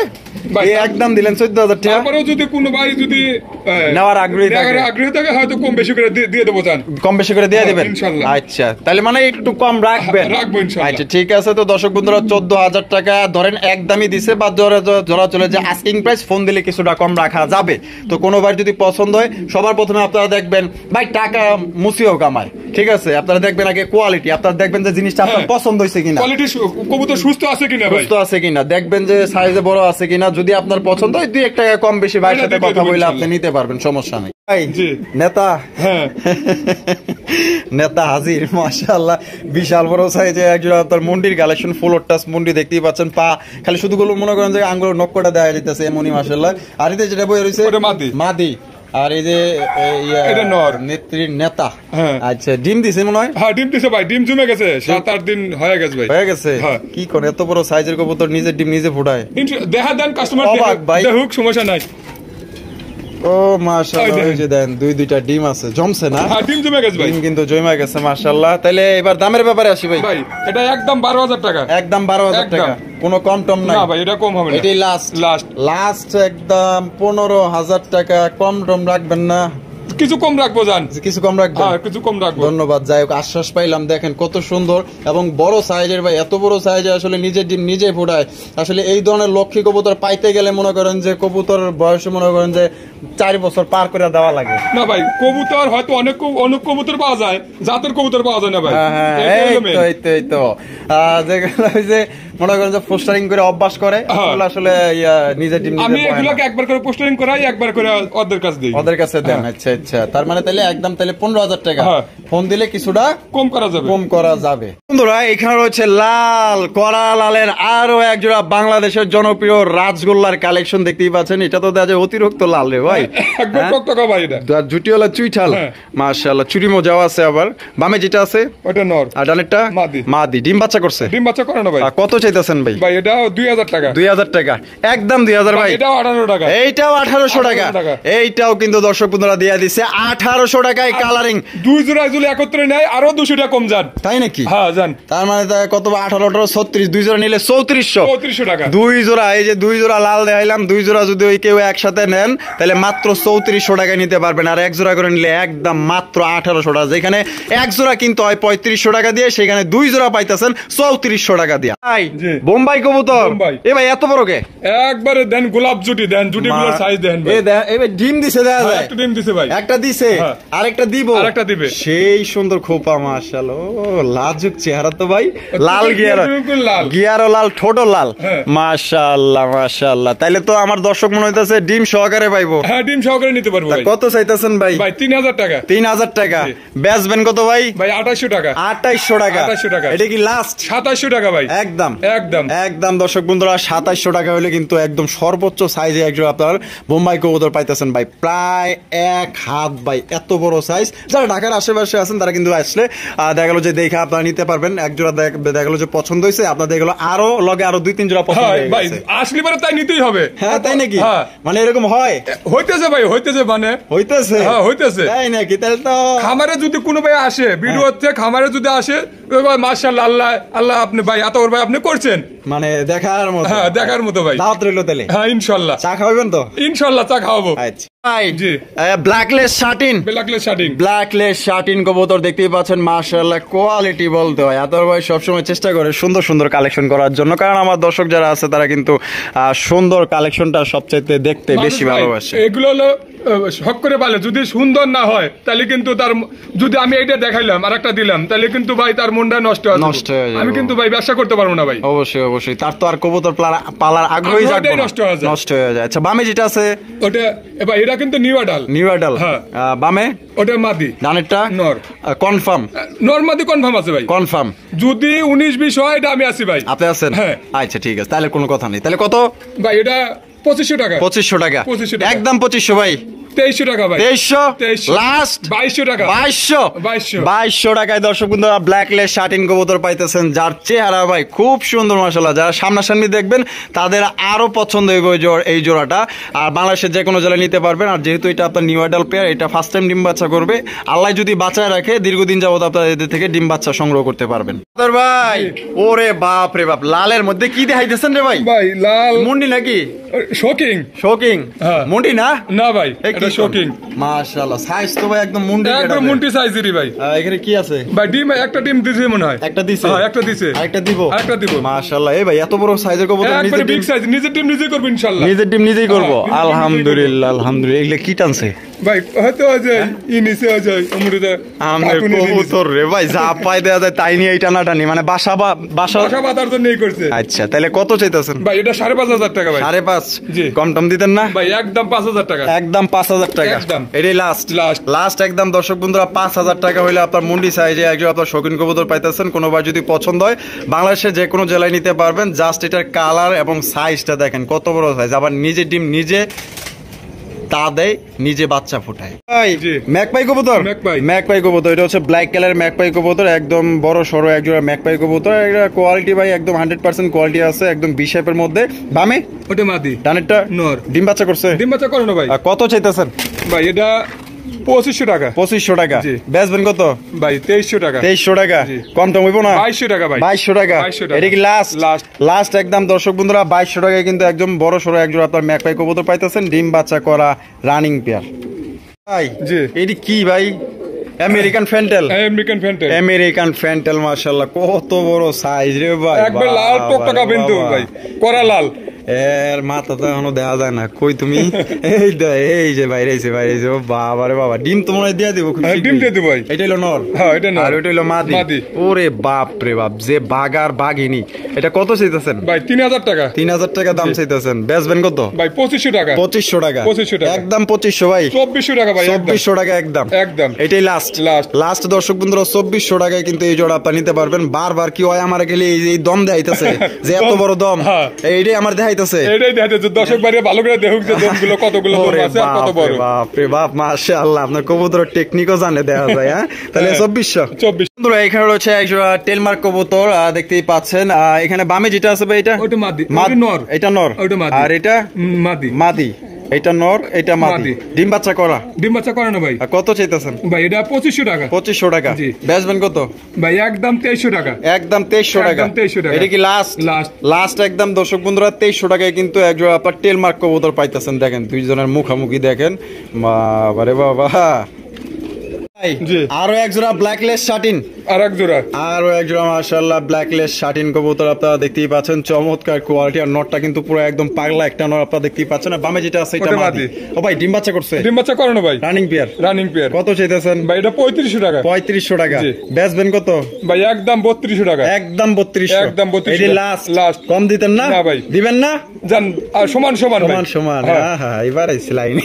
এই একদম দিলেন 14000 টাকা। তারপরেও যদি কোনো ভাই যদি নেওয়ার আগ্রহী থাকে হয়তো কম বেশি করে দিয়ে দেবো, জান কম বেশি করে দিয়ে দিবেন ইনশাআল্লাহ। আচ্ছা তাহলে মানে একটু কম রাখবেন? রাখবো ইনশাআল্লাহ। আচ্ছা ঠিক আছে। তো দর্শক বন্ধুরা 14000 টাকা ধরেন একদমই দিছে, বা ধরা চলে যে আস্কিং প্রাইস, ফোন দিলে কিছুটা কম রাখা যাবে। তো কোনো ভাই যদি পছন্দ হয় সবার প্রথমে আপনারা দেখবেন ভাই টাকা মুসিও কামায়, ঠিক আছে? আপনারা দেখবেন আগে কোয়ালিটি, আপনারা দেখবেন যে জিনিসটা আপনার পছন্দ হয়েছে কিনা, কোয়ালিটি কবুতর সুস্থ আছে কিনা ভাই, সুস্থ আছে কিনা, দেখবেন যে সাইজে বড় আছে কিনা। যদি আপনার পছন্দ হয় 2-1 টাকা কম বেশি ভাইয়ের সাথে কথা বলে আপনি নিতে পারবেন, সমস্যা নেই। নেতা নেতা হাজির মাশাআল্লাহ, বিশাল বড় সাইজে একজন আপনার মুন্ডির কালেকশন, ফুল টাচ মুন্ডি দেখতেই পাচ্ছেন। পা খালি শুধুগুলো মনে করেন যে আঙ্গুলের নক্কটা দেখা যাইতেছে এমনই মাশাআল্লাহ। আর এতে যেটা বই রয়েছে মাদি, আর এই যে নেত্রীর নেতা। আচ্ছা ডিম দিছে মনে হয়? হ্যাঁ ডিম দিছে ভাই, ডিম জমে গেছে, 7-8 দিন হয়ে গেছে ভাই। হয়ে গেছে? কি করে এত বড় সাইজের কবুতর নিজের ডিম নিজে ফুটায়? দেখা দেন কাস্টমার দেখুক, সমস্যা নাই। ও মাশাআল্লাহ, এই যে দেন 2-2টা ডিম আছে, জমছে না? হ্যাঁ ডিম জমে গেছে ভাই, ডিম কিন্তু জমে গেছে মাশাআল্লাহ। তাহলে এবার দামের ব্যাপারে আসি ভাই। ভাই এটা একদম 12000 টাকা। একদম 12000 টাকা, কোনো কম টম নাই? না ভাই এটা কম হবে না, এটাই লাস্ট লাস্ট লাস্ট একদম 15000 টাকা। কম টম রাখবেন না? কিছু কম রাখবো, জান কিছু কম রাখবেন? হ্যাঁ কিছু কম রাখবো। ধন্যবাদ, যাই হোক আশ্বাস পাইলাম। দেখেন কত সুন্দর এবং বড় সাইজের ভাই, এত বড় সাইজে আসলে নিজের ডিম নিজে ফোটায়। আসলে এই ধরনের লক্ষ্মী কবুতর পাইতে গেলে মনে করেন যে কবুতর বয়সে মনে করেন যে 4 বছর পার করে দেওয়া লাগে। না ভাই কবুতর হয়তো অনেক কবুতর পাওয়া যায়, জাতের কবুতর পাওয়া যায় না ভাই। এই তো যেগুলো যে মনে করেন যে পোস্টারিং করে অভ্যাস করে, আসলে নিজের ডিম আমি এগুলোকে একবার করে পোস্টারিং করাই, একবার করে ওদের কাছে দিই, ওদের কাছে দেন। আচ্ছা আচ্ছা, তার মানে তাহলে একদম তাহলে 15000 টাকা। ফোন দিলে কিছুটা কম করা যাবে। বন্ধুরা এখানে রয়েছে লাল করা লালের আরো এক জোড়া বাংলাদেশের জনপ্রিয় রাজগোল্লার কালেকশন দেখতেই পাচ্ছেন। এটা তো দেখা যায় অতিরিক্ত লাল রে ভাই, একদম টকটকা ভাই। এটা জুটি হলো চুইঠাল মাশাআল্লাহ, চুরি মজাও আছে। আবার বামে যেটা আছে ওটা নর, আর ডানেরটা মাদি। ডিম বাচ্চা করছে? ডিম বাচ্চা করে না ভাই। কত চাইতেছেন ভাই? ভাই এটা 2000 টাকা। 2000 টাকা, একদম 2000 ভাই। এটাও 1800 টাকা। এইটাও 1800 টাকা। এইটাও কিন্তু দর্শক বন্ধুরা দিয়ে দিচ্ছে 1800 টাকায় কালারিং। 2 জোড়া যদি একত্রে নেয় আরো 200 টাকা কম, জান তাই নাকি? হ্যাঁ জান। তার মানে কত? 18 36, 2 জোড়া নিলে 3400 টাকা। 2 জোড়া, এই যে 2 জোড়া লাল দেখাইলাম, 2 জোড়া যদি ওই কেউ একসাথে নেন তাহলে মাত্র 3400 টাকায় নিতে পারবেন। আর 1 জোড়া করে নিলে একদম মাত্র 1800 টাকা। যেখানে 1 জোড়া কিন্তু হয় 3500 টাকা দিয়ে, সেখানে 2 জোড়া পাইতেছেন 3400 টাকা দিয়ে। ভাই বোম্বাই কবুতর এ ভাই এত বড় কে? একবারে দেন গোলাপ জুটি, দেন জুটিগুলোর সাইজ দেন ভাই। এই ভাই ডিম দিছে, দেখা যায় একটা ডিম দিছে ভাই, একটা দিছে, আরেকটা দিব, আরেকটা দিবে। সেই সুন্দর খোপা মাশাআল্লাহ, ও লাজুক চেহারা তো ভাই, লাল গিয়ারও লাল, ঠোঁটও লাল, মাশাআল্লাহ মাশাআল্লাহ। তাইলে তো আমার দর্শক মনে হইতাছে ডিম সহকারে পাইবো। হ্যাঁ ডিম সহকারে নিতে পারবো ভাই। কত চাইতেছেন ভাই? ভাই 3000 টাকা। 3000 টাকা। বেচবেন কত ভাই? ভাই 2800 টাকা। 2800 টাকা। 2800 টাকা। এটা কি লাস্ট? 2700 টাকা ভাই। একদম একদম একদম দর্শক বন্ধুরা 2700 টাকা হলে কিন্তু একদম সর্বোচ্চ সাইজে একজন আপনার বোম্বাই কবুতর পাইতেছেন ভাই, প্রায় 1 হাত ভাই, এত বড় সাইজ। যারা ঢাকার আশেপাশে আছেন তারা কিন্তু আসলে দেখা গেল যে দেখে আপনারা নিতে পারবেন। এক জোড়া দেখা গেল যে পছন্দ হয়েছে, আপনার দেখা গেল আরো লগে আরো 2-3 জোড়া পছন্দ হ্যাঁ হয়ে ভাই গেছে। আসলে পরে তাই নিতেই হবে। হ্যাঁ তাই নাকি? হ্যাঁ। মানে এরকম হয়? হইতেছে ভাই, হইতেছে মানে হইতেছে? হ্যাঁ হইতেছে। তাই নাকি? তাহলে তো খামারে যদি কোনো ভাই আসে ভিডিও হচ্ছে, খামারে যদি আসে মাশাআল্লাহ, আল্লাহ আল্লাহ আপনি ভাই আতর ভাই আপনি করছেন, মানে দেখার মতো। হ্যাঁ দেখার মতো ভাই। দাওয়াত রইলো তাহলে। হ্যাঁ ইনশাআল্লাহ চা খাওয়াবেন তো? ইনশাআল্লাহ চা খাওয়াবো। আচ্ছা ভাই জি। ব্ল্যাকলেস শার্টিন, ব্ল্যাকলেস শার্টিং। ব্ল্যাকলেস শার্টিন কবুতর দেখতেই পাচ্ছেন, মাশাআল্লাহ কোয়ালিটি বলতে হয়। আতর ভাই সবসময় চেষ্টা করে সুন্দর সুন্দর কালেকশন করার জন্য, কারণ আমার দর্শক যারা আছে তারা কিন্তু সুন্দর কালেকশনটা সবচাইতে দেখতে বেশি ভালোবাসে। এগুলো হলো শখ করে বলে, যদি সুন্দর না হয় তাহলে কিন্তু তার, যদি আমি এইটা দেখাইলাম আর একটা দিলাম তাহলে কিন্তু ভাই তার মনটা নষ্ট হয়ে যাবে। আমি কিন্তু ভাই ব্যবসা করতে পারবো না ভাই। অবশ্যই অবশ্যই, তার তো আর কবুতর পালার আগ্রহী আগ্রহটাই নষ্ট হয়ে যায়। নষ্ট হয়ে যায়। আচ্ছা বামে যেটা আছে ওটা ভাই এটা কিন্তু নিউ আডাল। New adult. হ্যাঁ। বামে ওটা মাদি। ডানেরটা নর। কনফার্ম? নর মাদি কনফার্ম আছে ভাই। কনফার্ম। যদি 19-20 হয় এটা আমি আছি ভাই। আপনি আছেন? হ্যাঁ। আচ্ছা ঠিক আছে, তাহলে কোনো কথা নেই। তাহলে কত ভাই? এটা 2500 টাকা। 2500 টাকা। 2500 টাকা। একদম 2500 ভাই। 2300 টাকা ভাই। 2300 লাস্ট। 2200 টাকা। 2200 টাকায় দর্শক বন্ধুরা ব্ল্যাকলেস শার্টিন কবুতর পাইতেছেন, যার চেহারা ভাই খুব সুন্দর মাশাআল্লাহ। যারা সামনাসামনি দেখবেন তাদের আরো পছন্দ হবে এই জোড়াটা। আর বাংলাদেশের যে কোনো জেলায় নিতে পারবেন। আর যেহেতু এটা আপনার নিউ আইডাল পেয়ার, এটা ফার্স্ট টাইম ডিম বাচ্চা করবে, আল্লাহ যদি বাঁচায় রাখে দীর্ঘদিন যাবত আপনারা এদের থেকে ডিম বাচ্চা সংগ্রহ করতে পারবেন। ভাই ওরে বাপ রে বাপ, লালের মধ্যে কি দেখাইতেছেন রে ভাই? ভাই লাল মুন্ডি নাকি? শোকিং। শোকিং? হ্যাঁ। মুন্ডি না? না ভাই এটা শোকিং। মাশাআল্লাহ সাইজ তো ভাই একদম মুন্ডি। একদম মুন্টি সাইজেরই ভাই। এখানে কি আছে ভাই? ডিম একটা ডিম দিছে মনে হয়। একটা দিছে? হ্যাঁ একটা দিছে। আরেকটা দিব? আরেকটা দিব। মাশাআল্লাহ এই ভাই এত বড় সাইজের কবুতর একবারে বিগ সাইজ। নিজের ডিম নিজে করব ইনশাআল্লাহ। নিজের ডিম নিজেই করব? হ্যাঁ, আলহামদুলিল্লাহ আলহামদুলিল্লাহ। এগুলা কি টানছে ভাই? হয়তো আছে ই নিচে আছে অমৃতা আমাদের কবুতর রে ভাই, যা পায় দেয়া যায় তাই নিয়ে এই টানাটানি, মানে বাসা বাসা বাঁধার জন্য এই করছে। আচ্ছা তাহলে কত চাইতেছেন ভাই? এটা 5500 টাকা ভাই। 5.5? জি। কম টম দিতেন না ভাই? একদম 5000 টাকা। একদম 5000 টাকা। একদম। এটাই লাস্ট লাস্ট একদম দর্শক বন্ধুরা 5000 টাকা হইলে আপনার মুন্ডি সাইজে একজন আপনার শৌখিন কবুতর পাইতেছেন। কোনোবার যদি পছন্দ হয় বাংলাদেশের যে কোনো জেলায় নিতে পারবেন। জাস্ট এটার কালার এবং সাইজটা দেখেন কত বড় সাইজ, আবার নিজে ডিম নিজে তা দেয়, নিজে বাচ্চা ফুটায়। ম্যাকপাই কবুতর? ম্যাকপাই কবুতর, এটা হচ্ছে ব্ল্যাক কালার ম্যাকপাই কবুতর, একদম বড় সড়ো একজোড়া ম্যাকপাই কবুতর। এটা কোয়ালিটি ভাই একদম 100% কোয়ালিটি আছে, একদম বি শেপের মধ্যে। বামে ওটা মাদি, ডানেরটা নর। ডিম বাচ্চা করছে? ডিম বাচ্চা করে না ভাই। কত চাইতেছেন ভাই? এটা 2500 টাকা। 2500 টাকা। বেচবেন কত ভাই? 2300 টাকা। 2300 টাকা। কম টম হইব না? 2200 টাকা ভাই। 2200 টাকা। এটা কি লাস্ট? লাস্ট একদম দর্শক বন্ধুরা 2200 টাকায় কিন্তু একদম বড় সড়ো একজোড়া আপনার ম্যাকপাই কবুতর পাইতেছেন, ডিম বাচ্চা করা রানিং পেয়ার। ভাই জি এটি কি ভাই? American fantail. American fantail. American fantail মাশাআল্লাহ কত বড় সাইজ রে ভাই, একবার লাল টকটকা বিন্দু ভাই, করা লাল। এর মাথা তো এখনো দেখা যায় না। কই তুমি? এই যে বাইরেছে বাইরেছে। ও বাবা রে বাবা, ডিম তো মনে হয় দিয়ে দিব। ডিম দিয়ে দিব ভাই। এটা হলো নর? হ্যাঁ এটা নর। আর ওটা হলো মাদি। ওরে বাপ রে বাপ, যে বাগার বাঘিনী। এটা কত চাইতেছেন ভাই? 3000 টাকা। 3000 টাকা দাম চাইতেছেন। বেচবেন কত ভাই? 2500 টাকা। 2500 টাকা। 2500 টাকা একদম 2500 ভাই। 2400 টাকা ভাই। 2400 টাকা একদম। একদম এটাই লাস্ট লাস্ট দর্শক বন্ধুরা 2400 টাকায় কিন্তু এই জোড়া আপনি নিতে পারবেন। বারবার কি হয় আমার গেলে এই দম দেখাইতেছে যে এত বড় দম, এইটাই আমার দেখাইতেছে। এটাই দেখাইতেছে দর্শক বাইরে ভালো করে দেখুক যে দমগুলো কতগুলো দম আছে আর কত বড়। বাপ রে বাপ মাশাআল্লাহ, আপনার কবুতরের টেকনিকও জানে দেখা যায়। হ্যাঁ তাহলে 2400। বন্ধুরা এখানে রয়েছে একজোড়া টেলমার্ক কবুতর, দেখতেই পাচ্ছেন। এখানে বামে যেটা আছে ভাই এটা ওটা মাদি, নর। এটা নর আর এটা মাদি। মাদি। এটা নর এটা মাদি। ডিম বাচ্চা করা? ডিম বাচ্চা করে না ভাই। কত চাইতেছেন ভাই? এটা 2500 টাকা। 2500 টাকা। বেচবেন কত ভাই? একদম 2300 টাকা। একদম 2300 টাকা। 2300 টাকা। এটা কি লাস্ট? লাস্ট একদম দর্শক বন্ধুরা 2300 টাকায় কিন্তু একজোড়া আপনার টেলমার্ক কবুতর পাইতেছেন। দেখেন দুইজনের মুখামুখি দেখেন, বাবারে বাবা। জি। আরো এক জোড়া ব্ল্যাকলেস শাটিন, আর এক জোড়া আরো এক জোড়া মাশাআল্লাহ ব্ল্যাকলেস শাটিন কবুতর আপনারা দেখতেই পাচ্ছেন, চমৎকার কোয়ালিটি। আর নটটা কিন্তু পুরো একদম পাগলা একটা নট আপনারা দেখতেই পাচ্ছেন। আর বামে যেটা আছে এটা ওটা মাদি। মাদি। ও ভাই ডিম বাচ্চা করছে, ডিম বাচ্চা করানো ভাই, রানিং পেয়ার। Running pair. কত চাইতেছেন ভাই এটা 3500 টাকা। 3500 টাকা। জি। বেচবেন কত? ভাই একদম 3200 টাকা। একদম 3200। একদম 3200 এটি লাস্ট, লাস্ট। কম দিতেন না? না ভাই। দিবেন না? জান আর সমান সমান ভাই। সমান সমান। হ্যাঁ। হ্যাঁ এবার আইছে লাইন।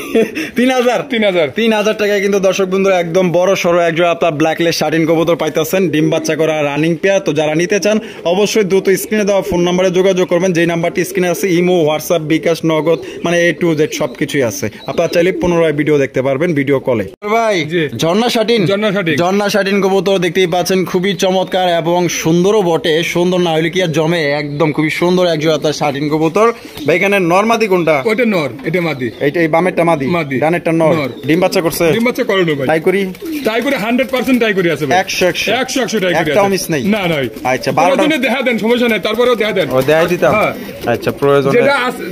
3000 3000 3000 টাকায় কিন্তু দর্শক বন্ধুরা একদম বড় সরো একজোড়া আপনার ব্ল্যাকলেস শাটিন কবুতর পাইতেছেন, ডিম বাচ্চা করা রানিং পেয়ার। তো যারা নিতে চান অবশ্যই দ্রুত স্ক্রিনে দেওয়া ফোন নাম্বারে যোগাযোগ করবেন, যেই নাম্বারটি স্ক্রিনে আছে। ইমো, হোয়াটসঅ্যাপ, বিকাশ, নগদ মানে A to Z সবকিছুই আছে। আপনারা চাইলে পুনরায় ভিডিও দেখতে পারবেন ভিডিও কলে। ভাই জি। ঝর্ণা শাটিন, ঝর্ণা শাটিন। ঝর্ণা শাটিন কবুতর দেখতেই পাচ্ছেন, খুবই চমৎকার এবং সুন্দরও বটে। সুন্দর না হলে কি আর জমে, একদম খুবই সুন্দর একজোড়া আপনার শাটিন কবুতর। ভাই এখানে নরমাদি কোনটা? ওইটা নর, এটা মাদি। এইটা এই বামেরটা মাদি, মাদি। ডানেরটা নর। নর। ডিম বাচ্চা করছে? ডিম বাচ্চা করানো ভাই। তাই করি, তাই করে 100% তাই করে আছে ভাই। 100 তাই করে একটাও আছে। মিস নেই। না নাই। আচ্ছা 12টা দিনে দেখা দেন, সমস্যা নাই, তারপরেও দেখা দেন। ও দেখাই দিতাম। হ্যাঁ। আচ্ছা প্রয়োজন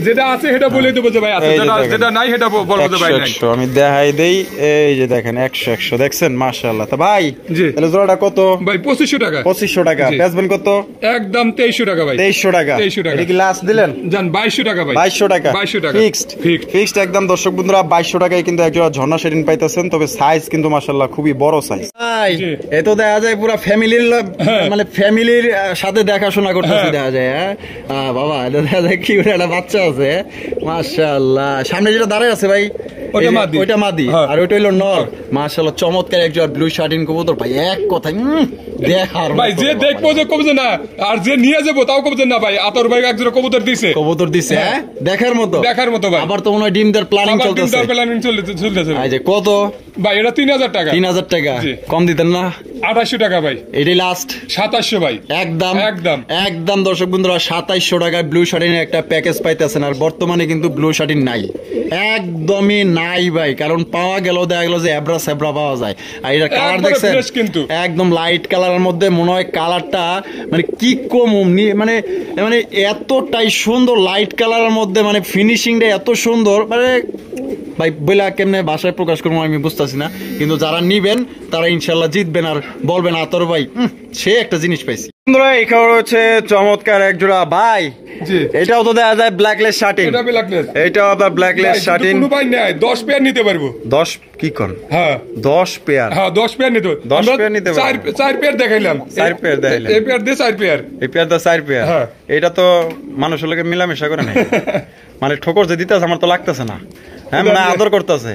যেটা আছে সেটা বলে দেবো যে ভাই আছে, এই যে যেটা দেখেন। যেটা নাই সেটা বলবো যে ভাই নাই। 100 আমি দেখাই দেই। এই যে দেখেন 100 দেখছেন মাশাআল্লাহ। তা ভাই জি। তাহলে জোড়াটা কত? ভাই 2500 টাকা। 2500 টাকা। জি। বেচবেন কত? একদম 2300 টাকা ভাই। 2300 টাকা। 2300 টাকা। এটা কি লাস্ট দিলেন? জান 2200 টাকা ভাই। 2200 টাকা। 2200 টাকা। Fixed Fixed। ফিক্সড একদম দর্শক বন্ধুরা 2200 টাকায় কিন্তু একজোড়া ঝর্ণা শাটিন পাইতেছেন। তবে সাইজ কিন্তু মাশাআল্লাহ খুবই বড় সাইজ। ভাই জি। এ তো দেখা যায় পুরো ফ্যামিলির মানে ফ্যামিলির সাথে দেখাশোনা করতেছে হ্যাঁ। দেখা যায়। হ্যাঁ বাবা এটা দেখা যায় কি একটা বাচ্চা আছে মাশাআল্লাহ। সামনে যেটা দাঁড়ায় আছে ভাই ওটা এই যে, মাদি। ওইটা মাদি। হ্যাঁ। আর ওইটা হলো নর। মাশাআল্লাহ চমৎকার একজোড়া ব্লু শাটিন কবুতর ভাই, এক কথায় দেখার ভাই মতো যে বাবা। দেখবো যে কবুতর না, আর যে নিয়ে যাবো তাও কবুতর না ভাই। আতর ভাই একজোড়া কবুতর দিছে, কবুতর দিছে। হ্যাঁ দেখার মতো, দেখার মতো ভাই। আবার তো মনে হয় ডিম দেওয়ার প্ল্যানিং আবার চলতেছে। ডিমটার প্ল্যানিং চলতেছে। এই যে কত? ভাই এটা 3000 টাকা। 3000 টাকা। জি। কম দিতেন না? 2800 টাকা ভাই। এটাই লাস্ট। 2700 ভাই। একদম একদম। একদম দর্শক বন্ধুরা 2700 টাকায় ব্লু শাটিনের একটা প্যাকেজ পাইতেছেন। আর বর্তমানে কিন্তু ব্লু শাটিন নাই, একদমই নাই ভাই। কারণ পাওয়া গেল দেখা গেল যে এবরা সেবরা পাওয়া যায়। আর এটা কালার একবারে দেখছেন fresh কিন্তু। একদম লাইট কালারের মধ্যে, মনে হয় কালারটা মানে কি কম মানে মানে এতটাই সুন্দর লাইট কালারের মধ্যে, মানে ফিনিশিংটা এত সুন্দর মানে ভাই বইলা কেমনে ভাষায় প্রকাশ করবো আমি বুঝতেছি না। কিন্তু যারা নিবেন তারা ইনশাল্লাহ জিতবেন আর বলবেন আতর ভাই সে একটা জিনিস পাইছি। বন্ধুরা এখানে রয়েছে চমৎকার এক জোড়া ভাই। জি। এটাও তো দেখা যায় ব্ল্যাকলেস শাটিন। এটা ব্ল্যাকলেস। এটাও আপনার ব্ল্যাকলেস শাটিন। কোনো ভাই নেয় 10 পেয়ার নিতে পারবো। 10 কি কোন? হ্যাঁ 10 পেয়ার। হ্যাঁ 10 পেয়ার নিতে 10 পেয়ার নিতে পারবো। 4 পেয়ার দেখাইলাম। 4 পেয়ার দেখাইলাম। এই পেয়ার দিয়ে 4 পেয়ার। এই পেয়ার তো 4 পেয়ার। হ্যাঁ। এটা তো মানুষের লোকে মিলামেশা করে না। মানে ঠোকর যে দিতেছে আমার তো লাগতেছে না। হ্যাঁ মানে আদর করতেছে।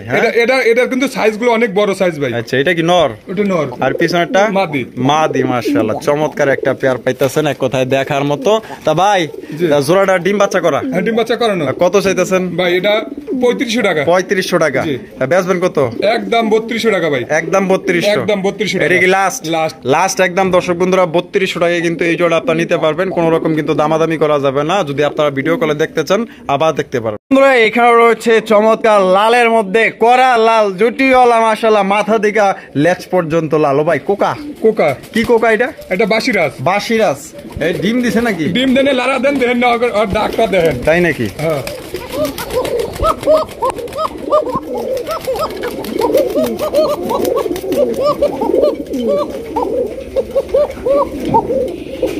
এটার কিন্তু সাইজ গুলো অনেক বড় সাইজ ভাই। আচ্ছা এটা কি নর? ওটা নর। আর পিছনেরটা মাদি। মাদি মাশাআল্লাহ চমৎকার একটা পেয়ার পাইতেছেন, এক কথায় দেখার মতো। তা ভাই জি। তা জোড়াটা ডিম বাচ্চা করা হ্যাঁ ডিম বাচ্চা করানো। কত চাইতেছেন? ভাই এটা 3500 টাকা। 3500 টাকা। জি। তা বেচবেন কত? একদম 3200 টাকা ভাই। একদম 3200। একদম 3200 এটা টাকা। কি লাস্ট? লাস্ট। লাস্ট একদম দর্শক বন্ধুরা 3200 টাকায় কিন্তু এই জোড়া আপনারা নিতে পারবেন। কোনো রকম কিন্তু দামাদামি করা যাবে না। যদি আপনারা ভিডিও কলে দেখতে চান আবার দেখতে পারবেন। বন্ধুরা এখানে রয়েছে চমৎকার লালের মধ্যে করা লাল জুটিওয়ালা মাশাআল্লাহ, মাথা থেকে লেজ পর্যন্ত লাল। ও ভাই কোকা, কোকা। কি কোকা এটা? এটা বাসিরাজ। বাসিরাজ। এই ডিম দিছে নাকি? ডিম দেনে লারা দেন দেখেন না, আর ডাকটা দেখেন। তাই নাকি? হ্যাঁ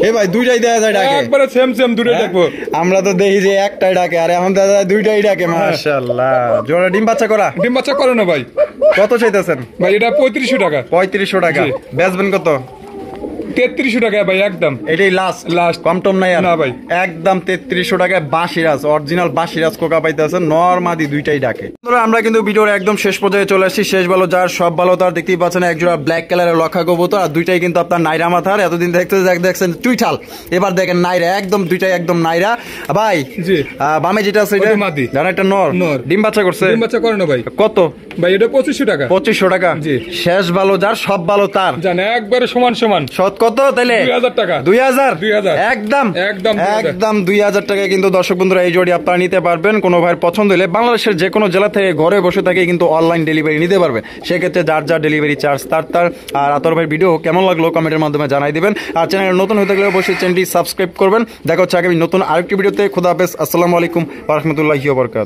এ ভাই দুইটাই দেখা যায় ডাকে। একবারে সেম দূরে দেখবো। আমরা তো দেখি যে একটাই ডাকে, আর এখন দেখা যায় দুইটাই ডাকে। মাশাআল্লাহ জোড়া ডিম বাচ্চা করা। ডিম বাচ্চা করো না ভাই। কত চাইতেছেন? ভাই এটা 3500 টাকা। 3500 টাকা। জি। বেচবেন কত? 3300 টাকা ভাই একদম। এটাই লাস্ট। লাস্ট। কম টম নাই আর? না ভাই। একদম 3300 টাকায় বাসিরাজ, অরিজিনাল বাসিরাজ কোকা পাইতেছেন। নরমাদি দুইটাই ডাকে। বন্ধুরা আমরা কিন্তু ভিডিওর একদম শেষ পর্যায়ে চলে আসছি। শেষ ভালো যার সব ভালো তার, দেখতেই পাচ্ছেন একজোড়া ব্ল্যাক কালারের লক্ষা কবুতর। আর দুইটাই কিন্তু আপনার নাইরা মাথার। এতদিন দেখছেন টুইঠাল, এবার দেখেন নাইরা, একদম দুইটাই একদম নাইরা ভাই। জি। বামে যেটা আছে এটা ওটা মাদি। জানা একটা নর। নর। ডিম বাচ্চা করছে? ডিম বাচ্চা করো না ভাই। কত? ভাই এটা 2500 টাকা। 2500 টাকা। জি। শেষ ভালো যার সব ভালো তার। জান একবারে সমান। শত কত তাইলে? 2000 টাকা। 2000 2000 একদম একদম 2000 একদম 2000 টাকায় কিন্তু দর্শক বন্ধুরা এই জোড়ি আপনারা নিতে পারবেন। কোনো ভাইয়ের পছন্দ হলে বাংলাদেশের যে কোনো জেলা থেকে ঘরে বসে থেকে কিন্তু অনলাইন ডেলিভারি নিতে পারবেন। সেক্ষেত্রে যার ডেলিভারি চার্জ তার। আর আতর ভাইয়ের ভিডিও কেমন লাগলো কমেন্টের মাধ্যমে জানাই দিবেন। আর চ্যানেল নতুন হয়ে থাকলে অবশ্যই চ্যানেলটি সাবস্ক্রাইব করবেন। দেখা হচ্ছে আগামী নতুন আরেকটি ভিডিওতে। খোদা হাফেজ। আসসালামু আলাইকুম ওয়া রাহমাতুল্লাহি ওয়া বারাকাতুহু।